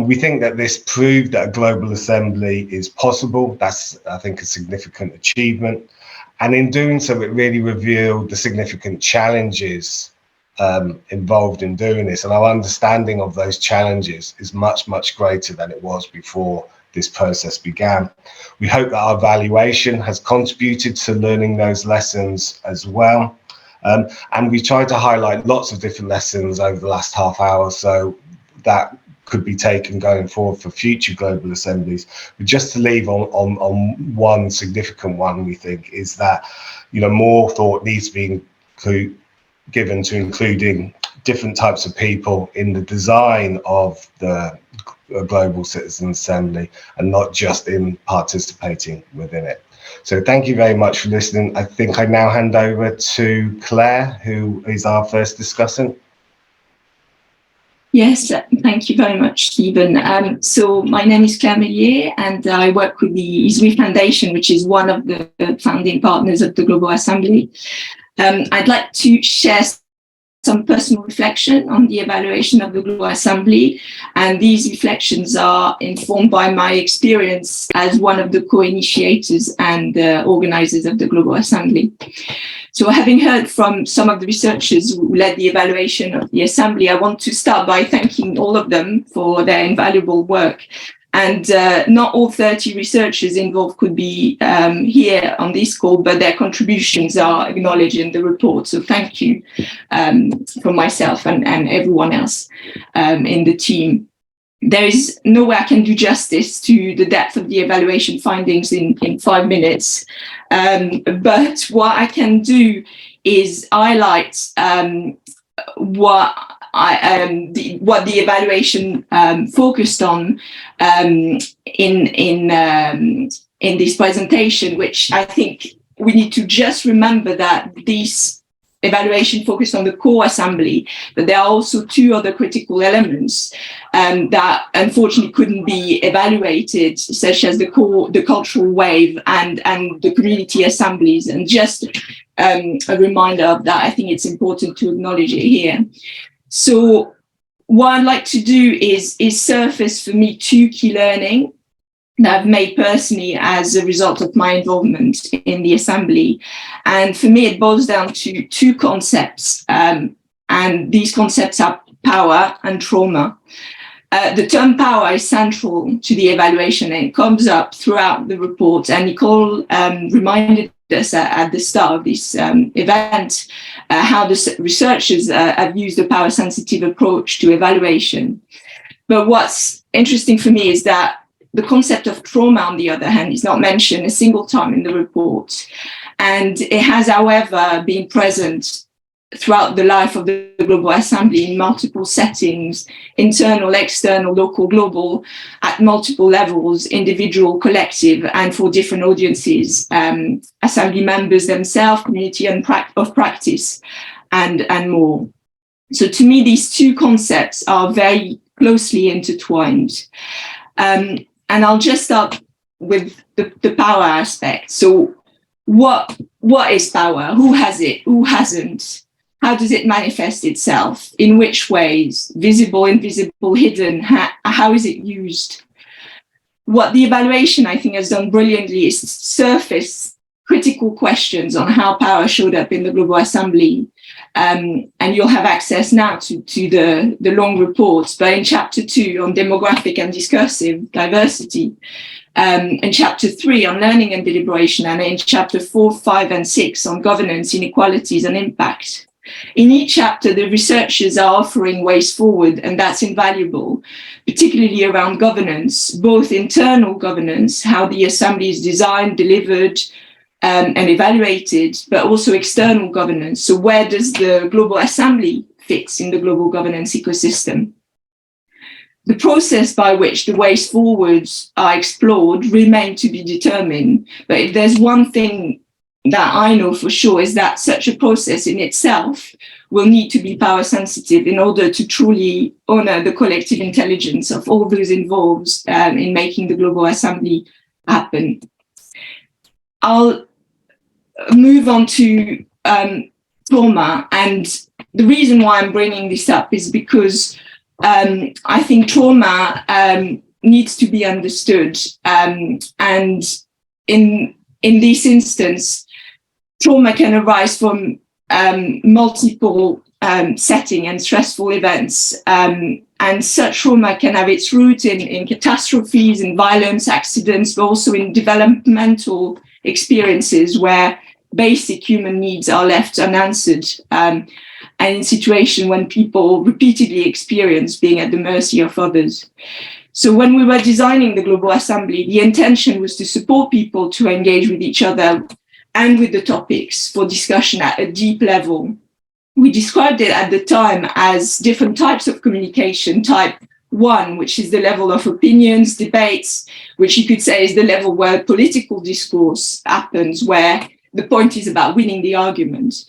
Speaker 8: we think that this proved that a Global Assembly is possible. That's, I think, a significant achievement. And in doing so, it really revealed the significant challenges involved in doing this, and our understanding of those challenges is much, much greater than it was before this process began. We hope that our evaluation has contributed to learning those lessons as well. And we tried to highlight lots of different lessons over the last half hour, so that could be taken going forward for future global assemblies. But just to leave on one significant one, we think, is that, you know, more thought needs to be given to including different types of people in the design of the Global Citizen Assembly, and not just in participating within it. So thank you very much for listening. I think I now hand over to Claire, who is our first discussant.
Speaker 9: Yes, thank you very much, Stephen. So my name is Claire Mellier, and I work with the ISWI Foundation, which is one of the founding partners of the Global Assembly. I'd like to share some personal reflection on the evaluation of the Global Assembly, and these reflections are informed by my experience as one of the co-initiators and organizers of the Global Assembly. So having heard from some of the researchers who led the evaluation of the Assembly, I want to start by thanking all of them for their invaluable work. And not all 30 researchers involved could be here on this call, but their contributions are acknowledged in the report. So thank you from myself and everyone else in the team. There is no way I can do justice to the depth of the evaluation findings in 5 minutes. But what I can do is highlight what the evaluation focused on in this presentation, which I think we need to just remember that this evaluation focused on the core assembly, but there are also 2 other critical elements that unfortunately couldn't be evaluated, such as the cultural wave and the community assemblies. And just a reminder of that, I think it's important to acknowledge it here. So what I'd like to do is surface for me 2 key learning that I've made personally as a result of my involvement in the Assembly. And for me, it boils down to 2 concepts. And these concepts are power and trauma. The term power is central to the evaluation, and it comes up throughout the report. And Nicole reminded us at the start of this event how the researchers have used a power-sensitive approach to evaluation. But what's interesting for me is that the concept of trauma, on the other hand, is not mentioned a single time in the report. And it has, however, been present throughout the life of the Global Assembly in multiple settings, internal, external, local, global, at multiple levels, individual, collective, and for different audiences, Assembly members themselves, community of practice, and more. So to me, these 2 concepts are very closely intertwined. And I'll just start with the power aspect. So what is power? Who has it? Who hasn't? How does it manifest itself? In which ways? Visible, invisible, hidden? How is it used? What the evaluation, I think, has done brilliantly is surface critical questions on how power showed up in the Global Assembly. And you'll have access now to the long reports, but in chapter 2 on demographic and discursive diversity, in chapter 3 on learning and deliberation, and in chapter 4, 5, and 6 on governance, inequalities, and impact. In each chapter, the researchers are offering ways forward, and that's invaluable, particularly around governance, both internal governance, how the Assembly is designed, delivered, and evaluated, but also external governance. So where does the Global Assembly fit in the global governance ecosystem? The process by which the ways forwards are explored remain to be determined. But if there's one thing that I know for sure, is that such a process in itself will need to be power sensitive in order to truly honor the collective intelligence of all those involved in making the Global Assembly happen. I'll move on to trauma, and the reason why I'm bringing this up is because I think trauma needs to be understood, and in this instance, trauma can arise from multiple setting and stressful events. And such trauma can have its root in catastrophes, in violence, accidents, but also in developmental experiences where basic human needs are left unanswered, and in situations when people repeatedly experience being at the mercy of others. So when we were designing the Global Assembly, the intention was to support people to engage with each other and with the topics for discussion at a deep level. We described it at the time as different types of communication. Type 1, which is the level of opinions, debates, which you could say is the level where political discourse happens, where the point is about winning the argument.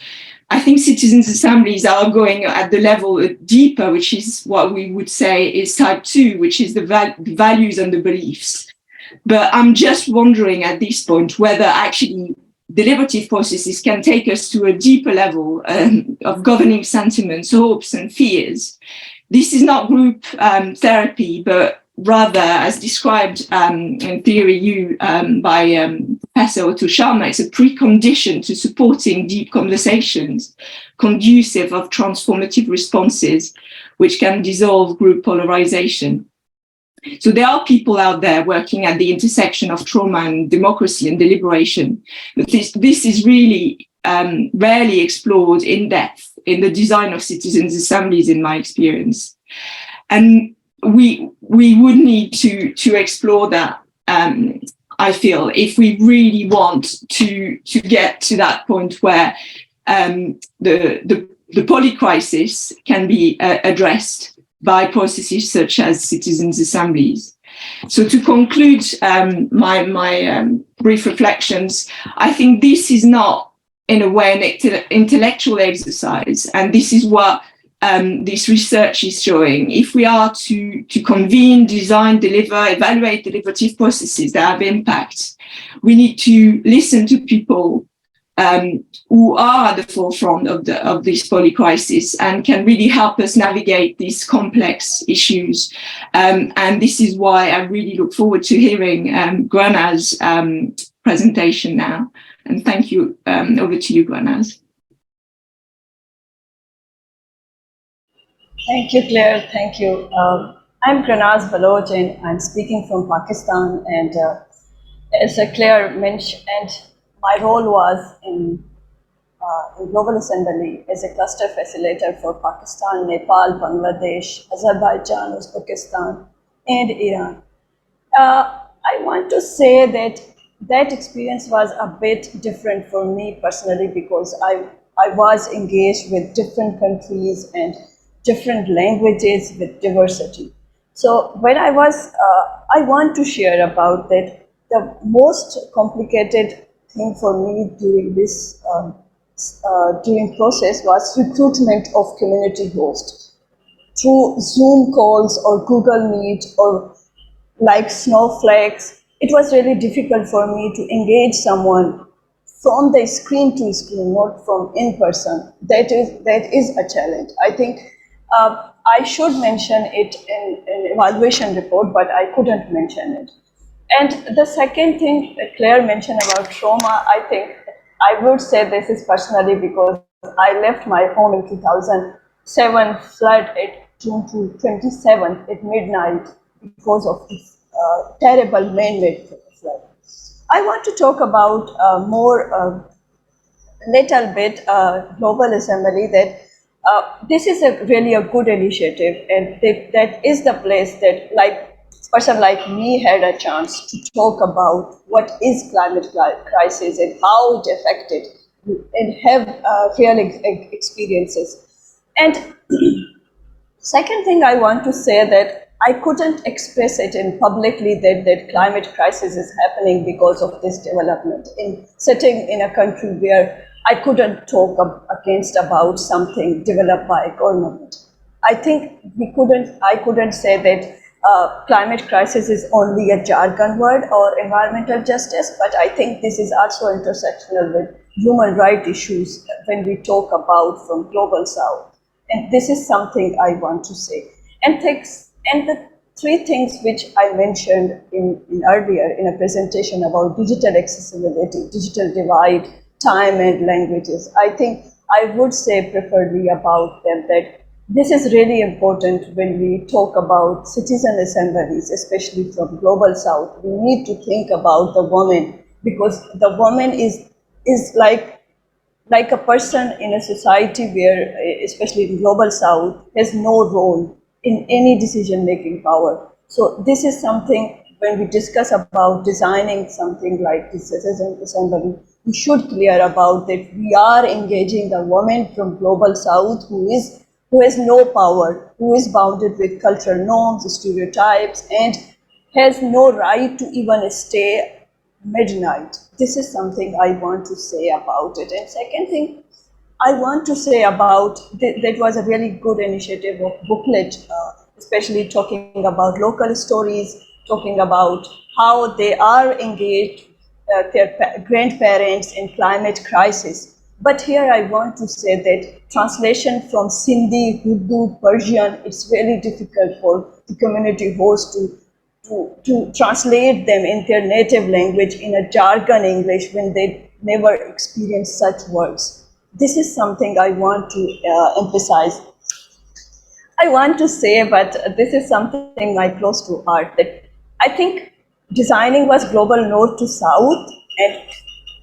Speaker 9: I think citizens' assemblies are going at the level deeper, which is what we would say is type 2, which is the values and the beliefs. But I'm just wondering at this point whether actually deliberative processes can take us to a deeper level of governing sentiments, hopes, and fears. This is not group therapy, but rather, as described in Theory U by Professor Otto Sharma, it's a precondition to supporting deep conversations, conducive of transformative responses, which can dissolve group polarization. So there are people out there working at the intersection of trauma and democracy and deliberation. But this is really rarely explored in depth in the design of citizens' assemblies, in my experience. And we would need to explore that, I feel, if we really want to get to that point where the polycrisis can be addressed by processes such as citizens' assemblies. So to conclude my brief reflections, I think this is not, in a way, an intellectual exercise, and this is what this research is showing. If we are to convene, design, deliver, evaluate deliberative processes that have impact, we need to listen to people who are at the forefront of this polycrisis and can really help us navigate these complex issues. And this is why I really look forward to hearing Guana's presentation now. And thank you. Over to you, Guanaz.
Speaker 10: Thank you, Claire. Thank you. I'm Granaz Baloch, and I'm speaking from Pakistan. And as Claire mentioned, my role was in Global Assembly as a cluster facilitator for Pakistan, Nepal, Bangladesh, Azerbaijan, Uzbekistan, and Iran. I want to say that experience was a bit different for me personally, because I was engaged with different countries and different languages with diversity. So when I want to share about that, the most complicated thing for me during this during process was recruitment of community hosts through Zoom calls or Google Meet or like snowflakes. It was really difficult for me to engage someone from the screen to screen, not from in person. That is a challenge. I think I should mention it in an evaluation report, but I couldn't mention it. And the second thing that Claire mentioned about trauma, I think I would say this is personally because I left my home in 2007, flood at June 27th at midnight because of this terrible man-made flood. I want to talk about little bit Global Assembly, that this is really a good initiative, and that is the place that person like me had a chance to talk about what is climate crisis and how it affected and have real experiences. And second thing I want to say that I couldn't express it in publicly that climate crisis is happening because of this development. In sitting in a country where I couldn't talk against about something developed by a government. I think I couldn't say that climate crisis is only a jargon word or environmental justice, but I think this is also intersectional with human rights issues when we talk about from global south. And this is something I want to say. And the three things which I mentioned in earlier in a presentation about digital accessibility, digital divide, time and languages. I think I would say preferably about them that this is really important when we talk about citizen assemblies, especially from Global South. We need to think about the woman, because the woman is like a person in a society where, especially in Global South, has no role in any decision-making power. So this is something, when we discuss about designing something like the citizen assembly, we should clear about that we are engaging the woman from Global South who has no power, who is bounded with cultural norms, stereotypes, and has no right to even stay midnight. This is something I want to say about it. And second thing I want to say about that was a really good initiative of booklet, especially talking about local stories, talking about how they are engaged, their grandparents in climate crisis. But here I want to say that translation from Sindhi, Urdu, Persian, it's really difficult for the community host to translate them in their native language in a jargon English when they never experienced such words. This is something I want to emphasize. I want to say, but this is something my close to heart, that I think designing was global north to south,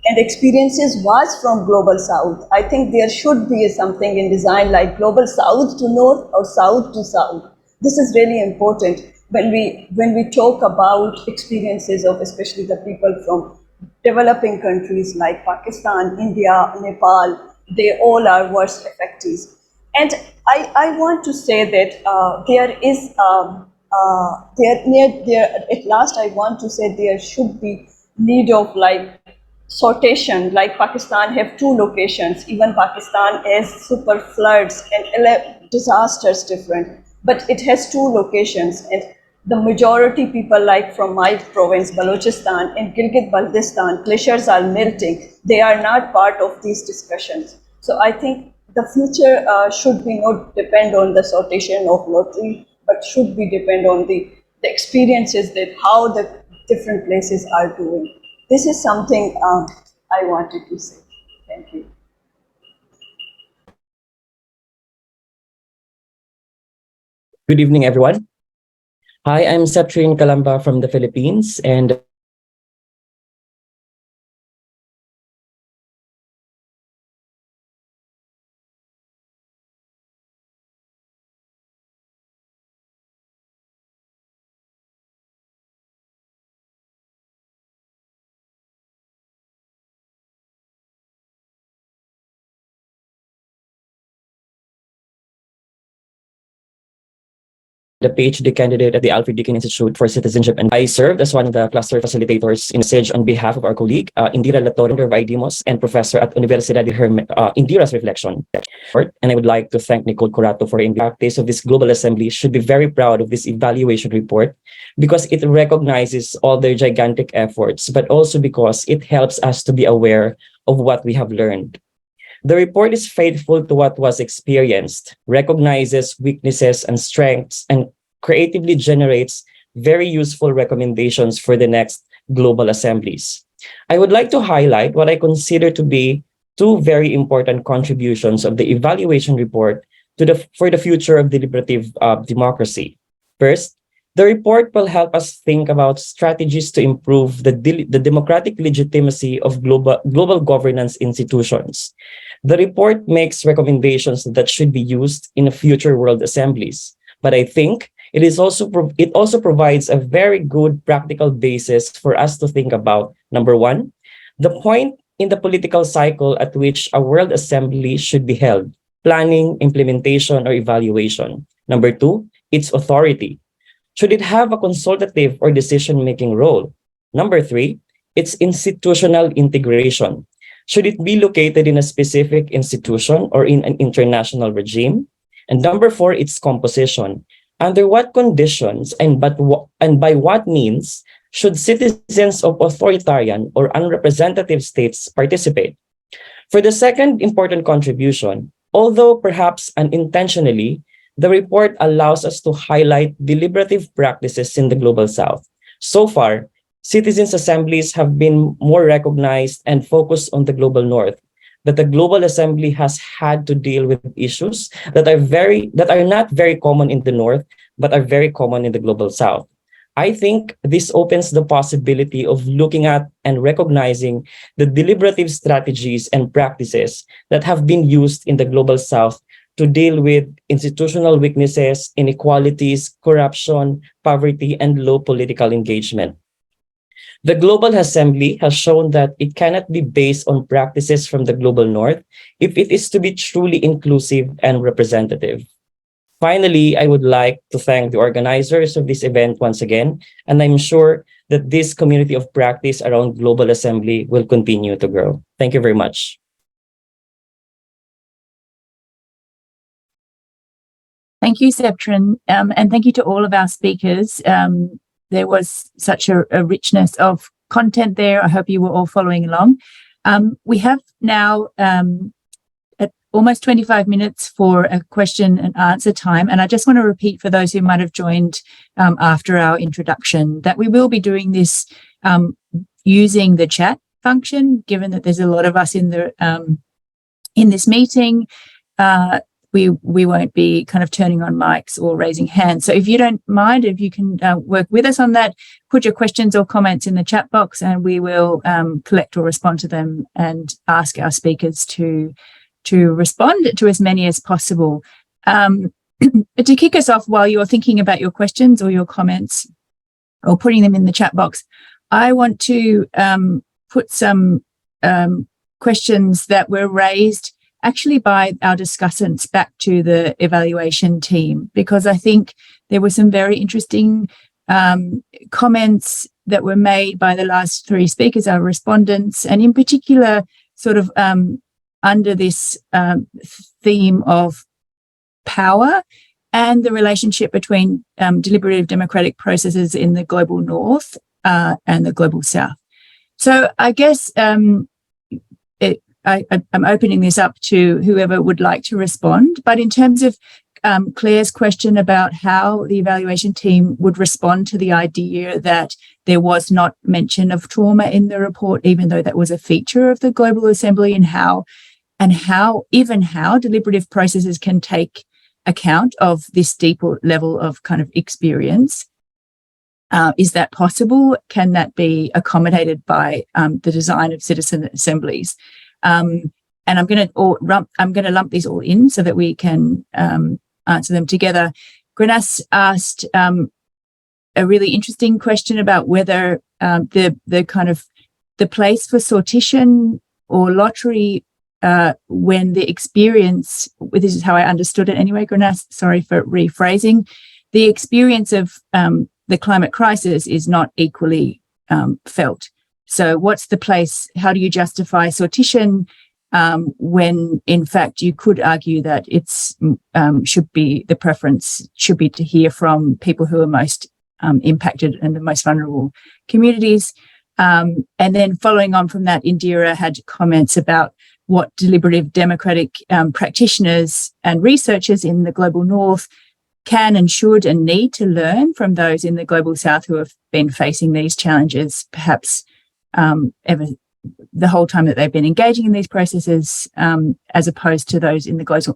Speaker 10: and experiences was from global south. I think there should be something in design like global south to north or south to south. This is really important when we talk about experiences of especially the people from developing countries like Pakistan, India, Nepal. They all are worst affectees. And I want to say that there is at last I want to say there should be need of like sortation, like Pakistan have two locations. Even Pakistan has super floods and disasters different, but it has two locations. And the majority people, like from my province, Balochistan and Gilgit-Baltistan, glaciers are melting. They are not part of these discussions. So I think the future should be not depend on the sortation of lottery, but should be depend on the experiences that how the different places are doing. This is something I wanted to say. Thank you.
Speaker 11: Good evening, everyone. Hi, I'm Septrin Kalamba from the Philippines, and the PhD candidate at the Alfred Deakin Institute for Citizenship, and I served as one of the cluster facilitators in SIDGE on behalf of our colleague, Indira Latondo Vaidimos, and professor at Universidad de Indira's Reflection. And I would like to thank Nicole Curato for in practice of this Global Assembly should be very proud of this evaluation report, because it recognizes all their gigantic efforts, but also because it helps us to be aware of what we have learned. The report is faithful to what was experienced, recognizes weaknesses and strengths, and creatively generates very useful recommendations for the next global assemblies. I would like to highlight what I consider to be two very important contributions of the evaluation report for the future of deliberative democracy. First, the report will help us think about strategies to improve the democratic legitimacy of global governance institutions. The report makes recommendations that should be used in future world assemblies, but I think it also provides a very good practical basis for us to think about. Number one, the point in the political cycle at which a world assembly should be held: planning, implementation, or evaluation. Number two, its authority. Should it have a consultative or decision-making role? Number three, its institutional integration. Should it be located in a specific institution or in an international regime? And number four, its composition. Under what conditions and by what means should citizens of authoritarian or unrepresentative states participate? For the second important contribution, although perhaps unintentionally, the report allows us to highlight deliberative practices in the Global South. So far, citizens' assemblies have been more recognized and focused on the Global North. that the Global Assembly has had to deal with issues that are not very common in the North, but are very common in the Global South. I think this opens the possibility of looking at and recognizing the deliberative strategies and practices that have been used in the Global South to deal with institutional weaknesses, inequalities, corruption, poverty, and low political engagement. The Global Assembly has shown that it cannot be based on practices from the Global North if it is to be truly inclusive and representative. Finally, I would like to thank the organizers of this event once again, and I'm sure that this community of practice around Global Assembly will continue to grow. Thank you very much.
Speaker 1: Thank you, Septrin, and thank you to all of our speakers. There was such a richness of content there. I hope you were all following along. We have now at almost 25 minutes for a question and answer time. And I just want to repeat for those who might have joined after our introduction that we will be doing this using the chat function, given that there's a lot of us in this meeting. We won't be kind of turning on mics or raising hands. So if you don't mind, if you can work with us on that, put your questions or comments in the chat box and we will collect or respond to them and ask our speakers to respond to as many as possible. But to kick us off, while you're thinking about your questions or your comments or putting them in the chat box, I want to put some questions that were raised actually by our discussants back to the evaluation team, because I think there were some very interesting comments that were made by the last three speakers, our respondents, and in particular, sort of under this theme of power and the relationship between deliberative democratic processes in the global North and the global South. So I guess I'm opening this up to whoever would like to respond. But in terms of Claire's question about how the evaluation team would respond to the idea that there was not mention of trauma in the report, even though that was a feature of the Global Assembly, and how deliberative processes can take account of this deeper level of kind of experience. Is that possible? Can that be accommodated by the design of citizen assemblies? And I'm going to lump these all in so that we can answer them together. Grenas asked a really interesting question about whether the kind of the place for sortition or lottery when the experience, this is how I understood it anyway, Grenas, sorry for rephrasing, the experience of the climate crisis is not equally felt. So what's the place, how do you justify sortition when in fact you could argue that it's the preference should be to hear from people who are most impacted and the most vulnerable communities. And then following on from that, Indira had comments about what deliberative democratic practitioners and researchers in the global North can and should and need to learn from those in the global South who have been facing these challenges, perhaps the whole time that they've been engaging in these processes, as opposed to those in the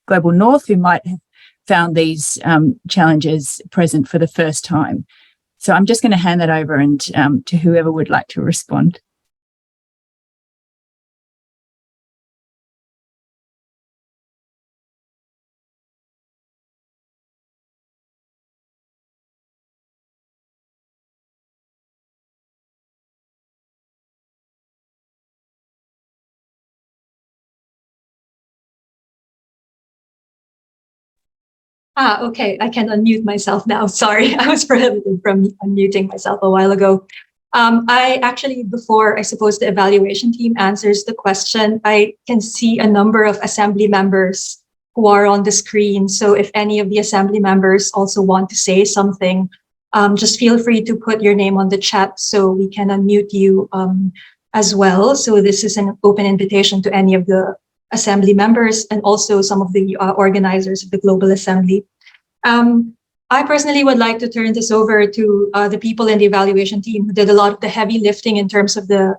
Speaker 1: global North who might have found these challenges present for the first time. So I'm just going to hand that over and to whoever would like to respond.
Speaker 2: Okay, I can unmute myself now. Sorry, I was prohibited from unmuting myself a while ago. I actually, before I suppose the evaluation team answers the question, I can see a number of assembly members who are on the screen. So if any of the assembly members also want to say something, just feel free to put your name on the chat so we can unmute you as well. So this is an open invitation to any of the assembly members and also some of the organizers of the Global Assembly. I personally would like to turn this over to the people in the evaluation team who did a lot of the heavy lifting in terms of the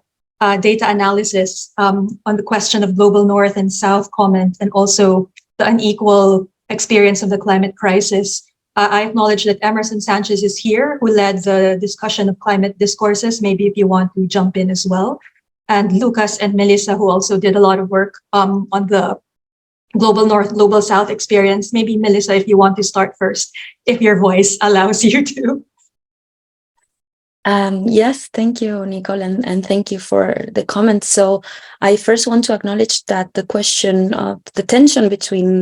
Speaker 2: data analysis on the question of global North and South comment, and also the unequal experience of the climate crisis. I acknowledge that Emerson Sanchez is here, who led the discussion of climate discourses. Maybe if you want to jump in as well. And Lucas and Melissa, who also did a lot of work on the global North, global South experience. Maybe Melissa, if you want to start first, if your voice allows you to.
Speaker 6: Yes, thank you, Nicole, and thank you for the comments. So I first want to acknowledge that the question of the tension between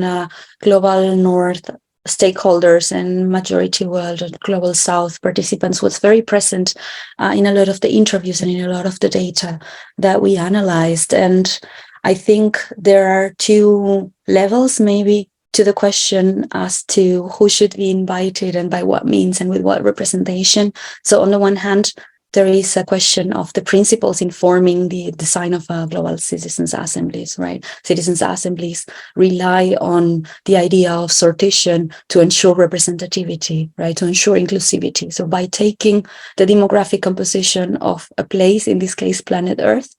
Speaker 6: global North stakeholders and majority world and global South participants was very present in a lot of the interviews and in a lot of the data that we analyzed. And I think there are two levels maybe to the question as to who should be invited and by what means and with what representation. So on the one hand, there is a question of the principles informing the design of global citizens' assemblies, right? Citizens' assemblies rely on the idea of sortition to ensure representativity, right? To ensure inclusivity. So by taking the demographic composition of a place, in this case, planet Earth,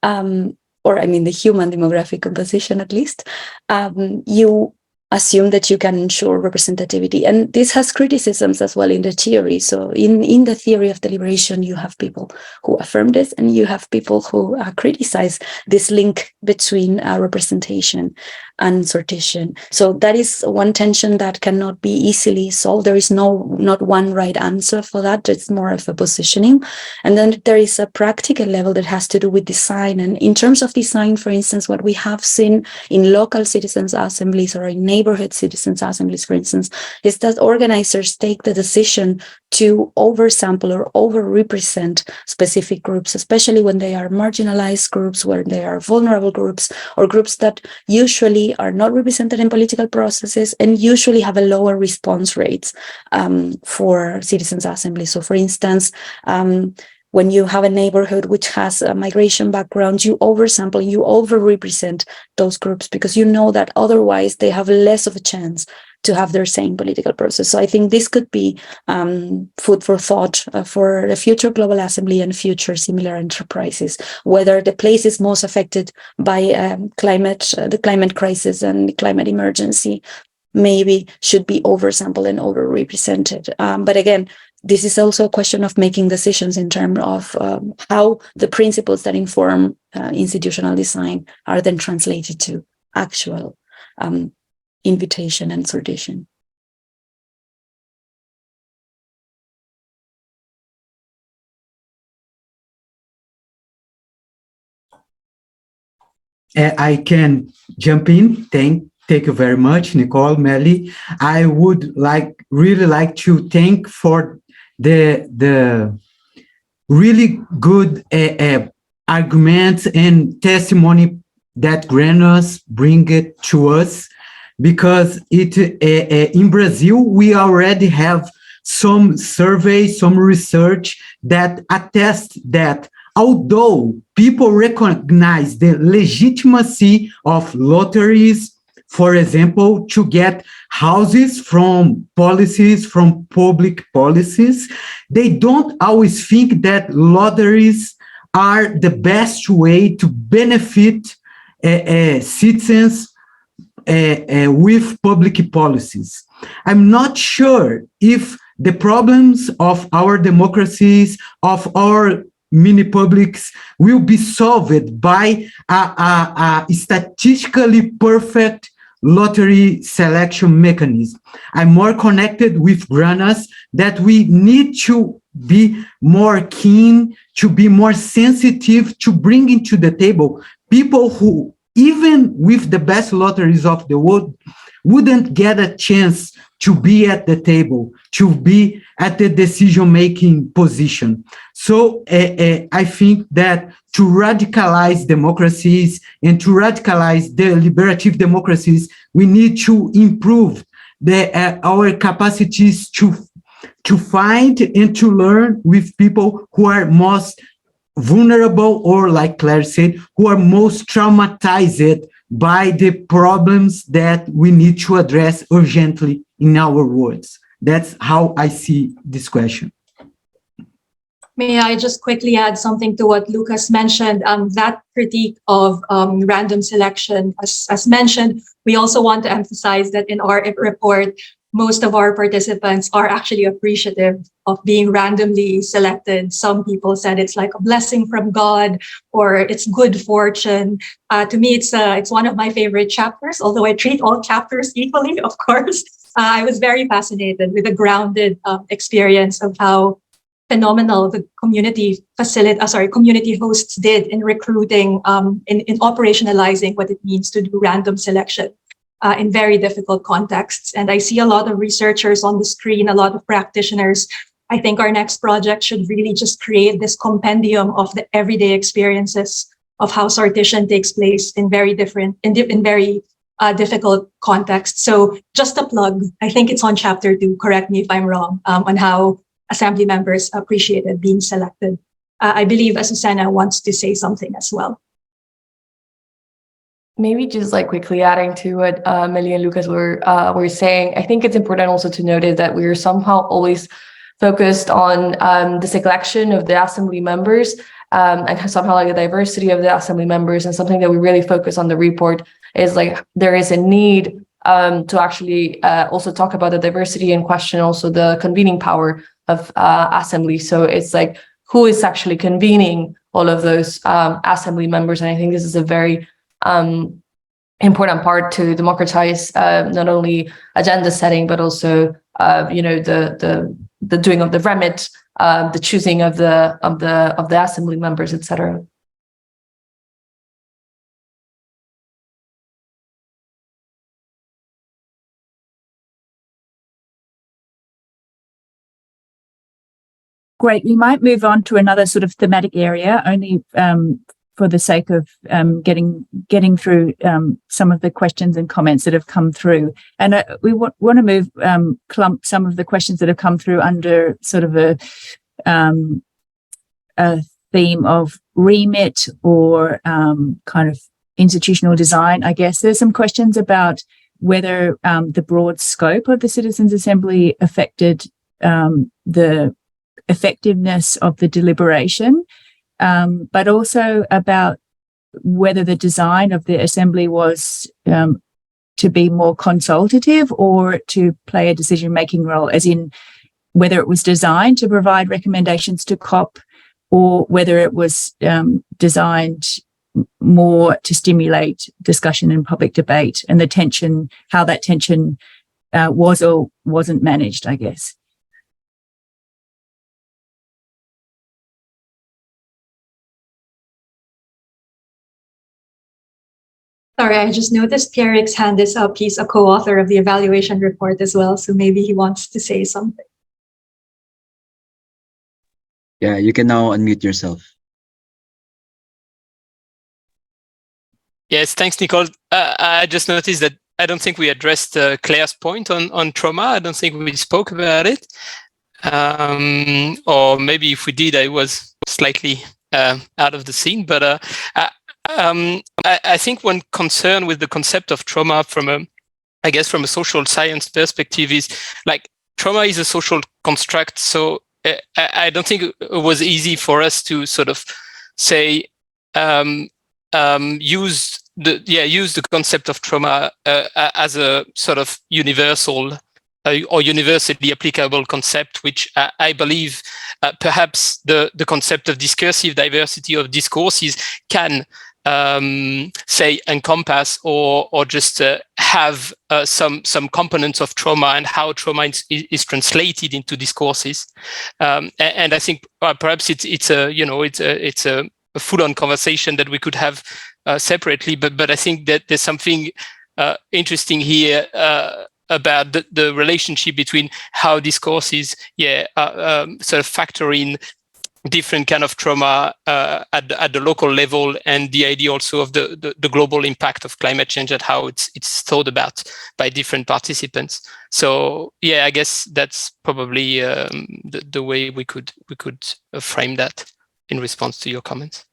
Speaker 6: or I mean the human demographic composition at least, you assume that you can ensure representativity. And this has criticisms as well in the theory. So in the theory of deliberation, you have people who affirm this and you have people who criticize this link between representation and sortition. So that is one tension that cannot be easily solved. There is not one right answer for that. It's more of a positioning. And then there is a practical level that has to do with design. And in terms of design, for instance, what we have seen in local citizens' assemblies or in neighborhood citizens' assemblies, for instance, is that organizers take the decision to oversample or over-represent specific groups, especially when they are marginalized groups, where they are vulnerable groups, or groups that usually are not represented in political processes and usually have a lower response rates for citizens' assemblies. So, for instance, when you have a neighborhood which has a migration background, you oversample, you over-represent those groups because you know that otherwise they have less of a chance to have their same political process. So I think this could be food for thought for the future Global Assembly and future similar enterprises, whether the place is most affected by the climate crisis and the climate emergency maybe should be oversampled and over-represented. But again, this is also a question of making decisions in terms of how the principles that inform institutional design are then translated to actual invitation and sortition.
Speaker 5: I can jump in. Thank you very much, Nicole, Melly. I would really like to thank for the really good arguments and testimony that Granos bring it to us, because in Brazil we already have some surveys, some research that attest that although people recognize the legitimacy of lotteries, for example, to get houses from policies, from public policies, they don't always think that lotteries are the best way to benefit citizens with public policies. I'm not sure if the problems of our democracies, of our mini publics, will be solved by a statistically perfect lottery selection mechanism. I'm more connected with Granas that we need to be more keen, to be more sensitive, to bring into the table people who, even with the best lotteries of the world, wouldn't get a chance to be at the table, to be at the decision-making position. So I think that to radicalize democracies and to radicalize deliberative democracies, we need to improve our capacities to find and to learn with people who are most vulnerable, or like Claire said, who are most traumatized by the problems that we need to address urgently in our worlds. That's how I see this question.
Speaker 2: May I just quickly add something to what Lucas mentioned? That critique of random selection, as mentioned, we also want to emphasize that in our report, most of our participants are actually appreciative of being randomly selected. Some people said it's like a blessing from God, or it's good fortune. To me, it's one of my favorite chapters, although I treat all chapters equally, of course. I was very fascinated with the grounded experience of how phenomenal the community hosts did in recruiting, in operationalizing what it means to do random selection in very difficult contexts. And I see a lot of researchers on the screen, a lot of practitioners. I think our next project should really just create this compendium of the everyday experiences of how sortition takes place in very different, in very difficult contexts. So just a plug, I think it's on chapter 2, correct me if I'm wrong, on how Assembly members appreciated being selected. I believe Azucena wants to say something as well.
Speaker 4: Maybe just like quickly adding to what Millie and Lucas were saying, I think it's important also to notice that we're somehow always focused on the selection of the Assembly members and somehow like the diversity of the Assembly members, and something that we really focus on the report is like there is a need to actually also talk about the diversity and question also the convening power of Assembly. So it's like who is actually convening all of those Assembly members, and I think this is a very important part to democratize not only agenda setting but also the doing of the remit, the choosing of the Assembly members, etc.
Speaker 1: Great. We might move on to another sort of thematic area, only for the sake of getting through some of the questions and comments that have come through. And we want to move clump some of the questions that have come through under sort of a theme of remit or kind of institutional design, I guess. There's some questions about whether the broad scope of the Citizens' Assembly affected the effectiveness of the deliberation, but also about whether the design of the Assembly was to be more consultative or to play a decision-making role, as in whether it was designed to provide recommendations to COP or whether it was designed more to stimulate discussion and public debate, and the tension, how that tension was or wasn't managed, I guess.
Speaker 2: Sorry, I just noticed Pierre's hand is up. He's a co-author of the evaluation report as well, so maybe he wants to say something.
Speaker 12: Yeah, you can now unmute yourself.
Speaker 13: Yes, thanks, Nicole. I just noticed that I don't think we addressed Claire's point on trauma. I don't think we spoke about it. Or maybe if we did, I was slightly out of the scene. But I think one concern with the concept of trauma from a social science perspective is like trauma is a social construct. So I don't think it was easy for us to sort of say use the concept of trauma as a sort of universal or universally applicable concept, which I believe perhaps the concept of discursive diversity of discourses can say encompass or just have some components of trauma and how trauma is translated into discourses, and I think perhaps it's a full-on conversation that we could have separately, but I think that there's something interesting here about the relationship between how discourses sort of factor in different kind of trauma at the local level, and the idea also of the global impact of climate change and how it's thought about by different participants. So yeah, I guess that's probably the way we could frame that in response to your comments.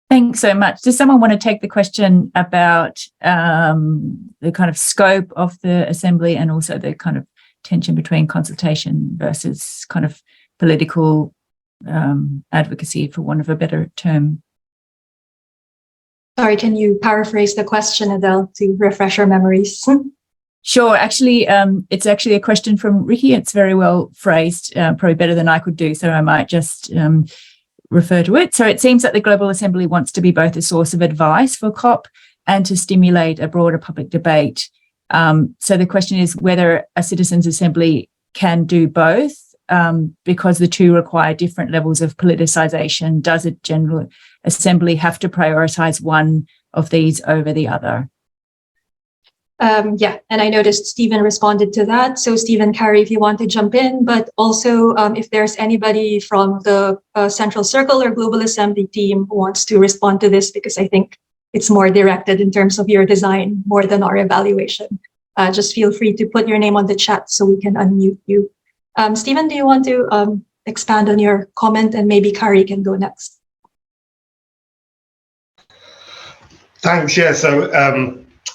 Speaker 1: Thanks so much. Does someone want to take the question about the kind of scope of the Assembly and also the kind of tension between consultation versus kind of political advocacy, for want of a better term?
Speaker 2: Sorry, can you paraphrase the question, Adele, to refresh our memories?
Speaker 1: Sure. Actually, it's actually a question from Ricky. It's very well phrased, probably better than I could do, so I might just refer to it. So it seems that the Global Assembly wants to be both a source of advice for COP and to stimulate a broader public debate. So the question is whether a citizens' assembly can do both, because the two require different levels of politicization. Does a general assembly have to prioritize one of these over the other?
Speaker 2: Yeah, and I noticed Stephen responded to that. So Stephen, Carrie, if you want to jump in, but also if there's anybody from the Central Circle or Global Assembly team who wants to respond to this, because I think it's more directed in terms of your design more than our evaluation. Just feel free to put your name on the chat so we can unmute you. Stephen, do you want to expand on your comment, and maybe Carrie can go next?
Speaker 8: Thanks. Yeah. So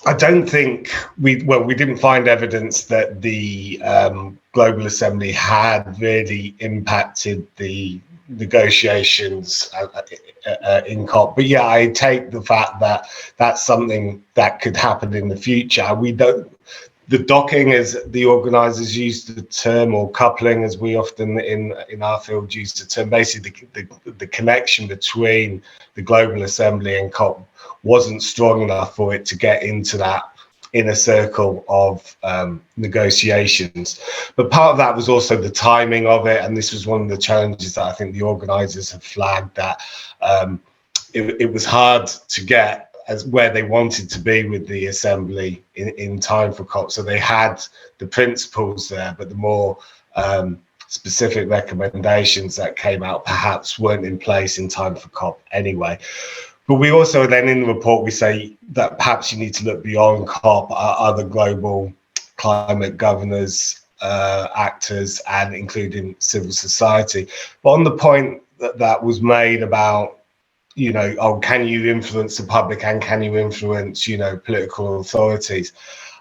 Speaker 8: I don't think we didn't find evidence that the Global Assembly had really impacted the negotiations in COP. But yeah, I take the fact that that's something that could happen in the future. We don't. The docking, as the organisers use the term, or coupling, as we often in our field use the term, basically the connection between the Global Assembly and COP wasn't strong enough for it to get into that inner circle of negotiations. But part of that was also the timing of it, and this was one of the challenges that I think the organisers have flagged, that it was hard to get as where they wanted to be with the Assembly in time for COP. So they had the principles there, but the more specific recommendations that came out perhaps weren't in place in time for COP anyway. But we also then in the report, we say that perhaps you need to look beyond COP, other global climate governors, actors, and including civil society. But on the point that was made about, you know, oh, can you influence the public and can you influence, you know, political authorities?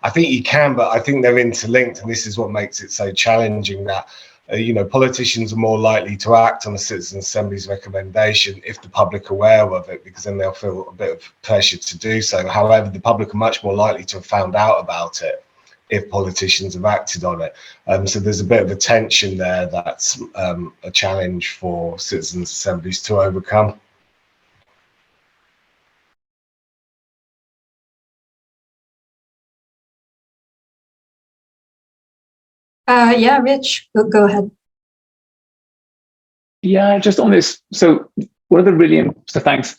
Speaker 8: I think you can, but I think they're interlinked, and this is what makes it so challenging, that you know, politicians are more likely to act on the Citizens' Assembly's recommendation if the public are aware of it, because then they'll feel a bit of pressure to do so. However, the public are much more likely to have found out about it if politicians have acted on it. So there's a bit of a tension there that's a challenge for Citizens' Assemblies to overcome.
Speaker 2: Yeah, Rich, go ahead.
Speaker 14: Yeah, just on this. So one of the really, so thanks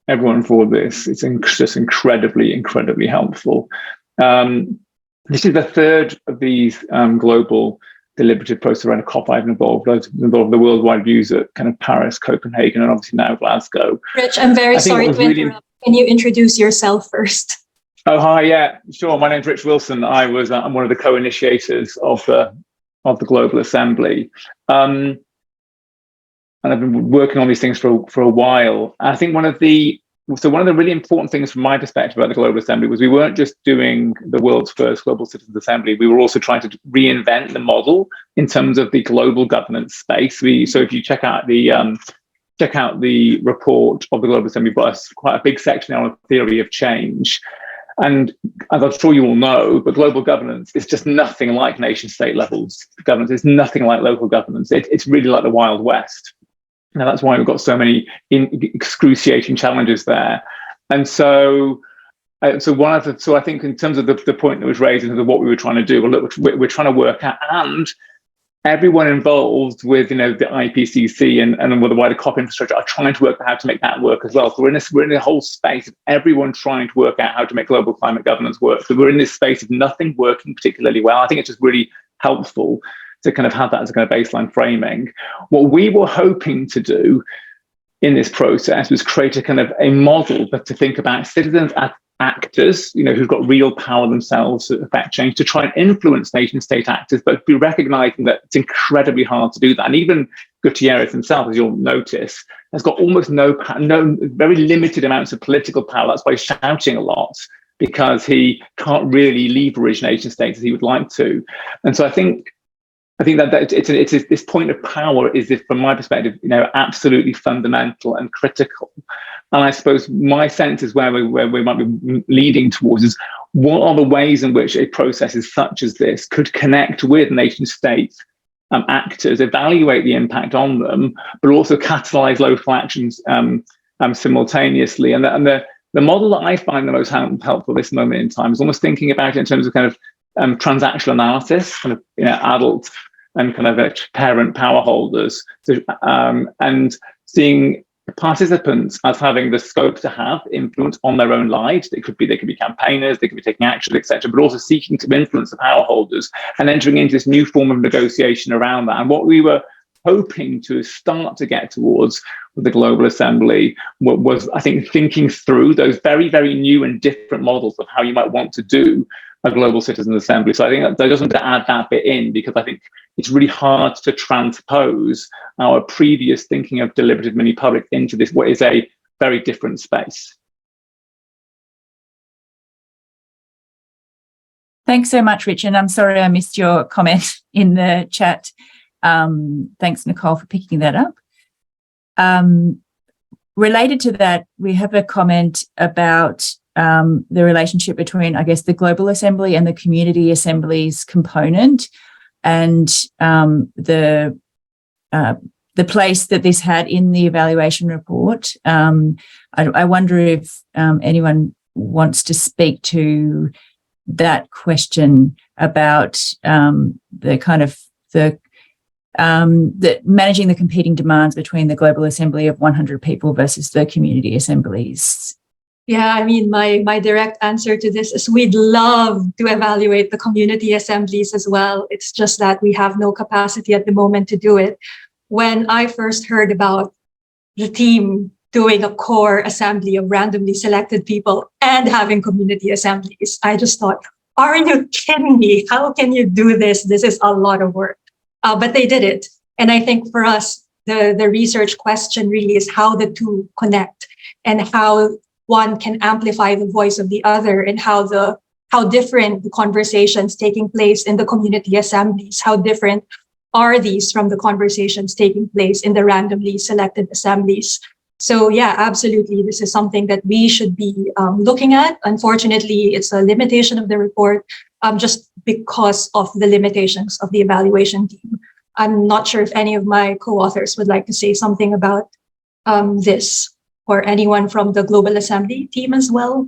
Speaker 14: everyone for this. It's just incredibly helpful. This is the third of these global deliberative process around a COP I've involved. Those involved the worldwide views at kind of Paris, Copenhagen, and obviously now Glasgow.
Speaker 2: Rich, I'm very sorry to interrupt. Can you introduce yourself first?
Speaker 14: Oh, hi, yeah, sure. My name's Rich Wilson. I'm one of the co-initiators of the Global Assembly. And I've been working on these things for a while. I think one of the really important things from my perspective about the Global Assembly was we weren't just doing the world's first Global Citizens Assembly, we were also trying to reinvent the model in terms of the global governance space. So if you check out the report of the Global Assembly, we've got quite a big section on theory of change. And as I'm sure you all know, but global governance is just nothing like nation-state levels governance. It's nothing like local governance. It's really like the Wild West. Now that's why we've got so many excruciating challenges there. And so I think in terms of the point that was raised in terms of what we were trying to do, well, look, we're trying to work out, and everyone involved with, you know, the IPCC and with the wider COP infrastructure are trying to work out how to make that work as well. So we're in a whole space of everyone trying to work out how to make global climate governance work. So we're in this space of nothing working particularly well. I think it's just really helpful to kind of have that as a kind of baseline framing. What we were hoping to do in this process was create a kind of a model, but to think about citizens as actors, you know, who've got real power themselves to affect change, to try and influence nation-state actors, but be recognizing that it's incredibly hard to do that. And even Gutierrez himself, as you'll notice, has got almost no very limited amounts of political power. That's why he's shouting a lot, because he can't really leverage nation states as he would like to. And so I think that it's this point of power is, from my perspective, absolutely fundamental and critical. And I suppose my sense is where we might be leading towards is, what are the ways in which a process such as this could connect with nation states actors, evaluate the impact on them, but also catalyze local actions simultaneously. And the model that I find the most helpful at this moment in time is almost thinking about it in terms of kind of transactional analysis, kind of adult and kind of parent power holders, and seeing participants as having the scope to have influence on their own lives. They could be campaigners, they could be taking action, etc., but also seeking to influence the power holders and entering into this new form of negotiation around that. And what we were hoping to start to get towards with the Global Assembly was, I think, thinking through those very, very new and different models of how you might want to do a global citizen assembly. So I think that I just want to add that bit in, because I think it's really hard to transpose our previous thinking of deliberative mini-public into this, what is a very different space.
Speaker 1: Thanks so much, Richard. I'm sorry I missed your comment in the chat. Thanks, Nicole, for picking that up. Related to that, we have a comment about the relationship between, I guess, the Global Assembly and the Community Assemblies component, and the place that this had in the evaluation report. I wonder if anyone wants to speak to that question about the kind of the managing the competing demands between the Global Assembly of 100 people versus the community assemblies.
Speaker 2: Yeah, I mean, my direct answer to this is we'd love to evaluate the community assemblies as well. It's just that we have no capacity at the moment to do it. When I first heard about the team doing a core assembly of randomly selected people and having community assemblies, I just thought, are you kidding me? How can you do this? This is a lot of work. But they did it. And I think for us, the research question really is how the two connect, and how one can amplify the voice of the other, and how different the conversations taking place in the community assemblies, how different are these from the conversations taking place in the randomly selected assemblies. So yeah, absolutely, this is something that we should be looking at. Unfortunately, it's a limitation of the report, just because of the limitations of the evaluation team. I'm not sure if any of my co-authors would like to say something about this, or anyone from the Global Assembly team as well.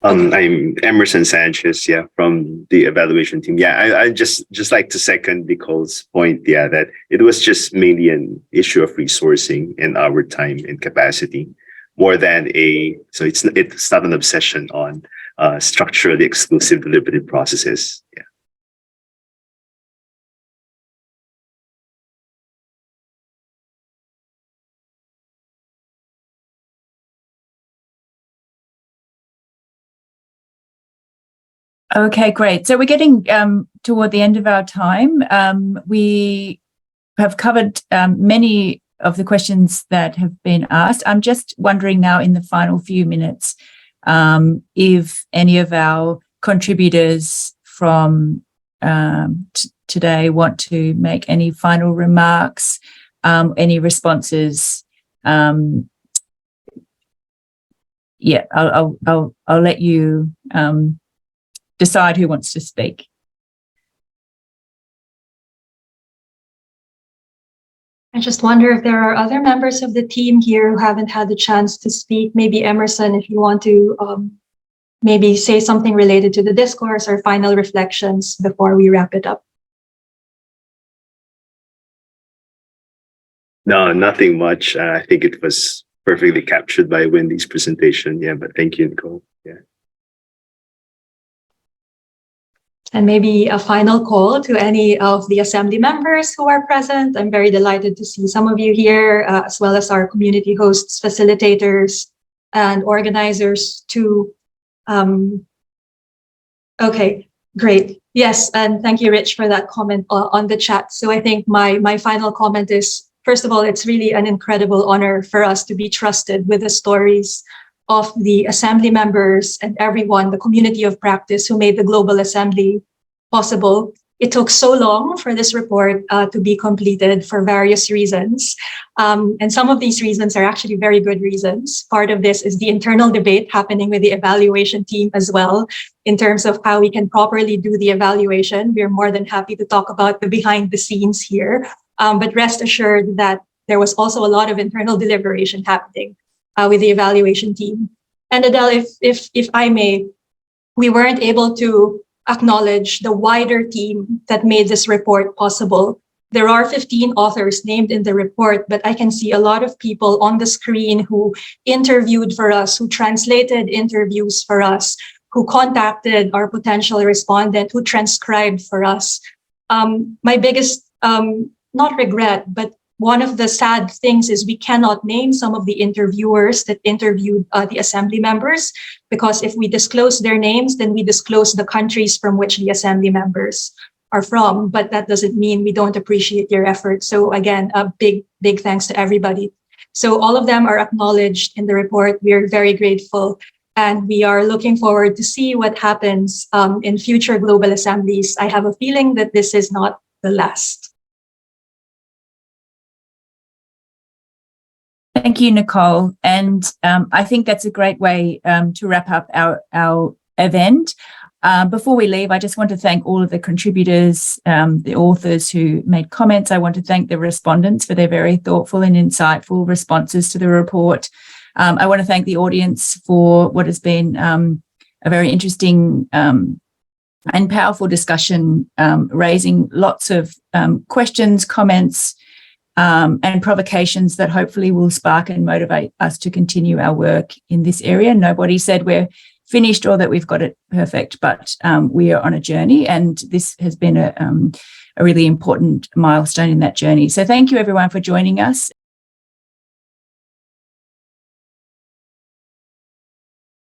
Speaker 15: I'm Emerson Sanchez, from the evaluation team. I just like to second Nicole's point, that it was just mainly an issue of resourcing and our time and capacity, more than so it's not an obsession on structurally exclusive deliberative processes.
Speaker 1: Okay, great. So we're getting toward the end of our time. We have covered many of the questions that have been asked. I'm just wondering now, in the final few minutes, if any of our contributors from today want to make any final remarks, any responses. I'll let you decide who wants to speak.
Speaker 2: I just wonder if there are other members of the team here who haven't had the chance to speak. Maybe Emerson, if you want to maybe say something related to the discourse or final reflections before we wrap it up.
Speaker 15: No, nothing much. I think it was perfectly captured by Wendy's presentation. But thank you, Nicole.
Speaker 2: And maybe a final call to any of the assembly members who are present. I'm very delighted to see some of you here, as well as our community hosts, facilitators, and organizers too. Okay, Great. Yes, and thank you, Rich, for that comment on the chat. So I think my final comment is, first of all, it's really an incredible honor for us to be trusted with the stories of the assembly members and everyone, the community of practice who made the Global Assembly possible. It took so long for this report to be completed for various reasons. And some of these reasons are actually very good reasons. Part of this is the internal debate happening with the evaluation team as well, in terms of how we can properly do the evaluation. We're more than happy to talk about the behind the scenes here. But rest assured that there was also a lot of internal deliberation happening with the evaluation team. And Adele, if I may, we weren't able to acknowledge the wider team that made this report possible. There are 15 authors named in the report, but I can see a lot of people on the screen who interviewed for us, who translated interviews for us, who contacted our potential respondent, who transcribed for us. My biggest, not regret, but one of the sad things is we cannot name some of the interviewers that interviewed the assembly members, because if we disclose their names, then we disclose the countries from which the assembly members are from. But that doesn't mean we don't appreciate your effort. So again, a big thanks to everybody. So all of them are acknowledged in the report. We are very grateful. And we are looking forward to see what happens in future global assemblies. I have a feeling that this is not the last.
Speaker 1: Thank you, Nicole. And I think that's a great way to wrap up our event. Before we leave, I just want to thank all of the contributors, the authors who made comments. I want to thank the respondents for their very thoughtful and insightful responses to the report. I want to thank the audience for what has been a very interesting and powerful discussion, raising lots of questions, comments, and provocations that hopefully will spark and motivate us to continue our work in this area. Nobody said we're finished or that we've got it perfect, but we are on a journey, and this has been a really important milestone in that journey. So thank you everyone for joining us.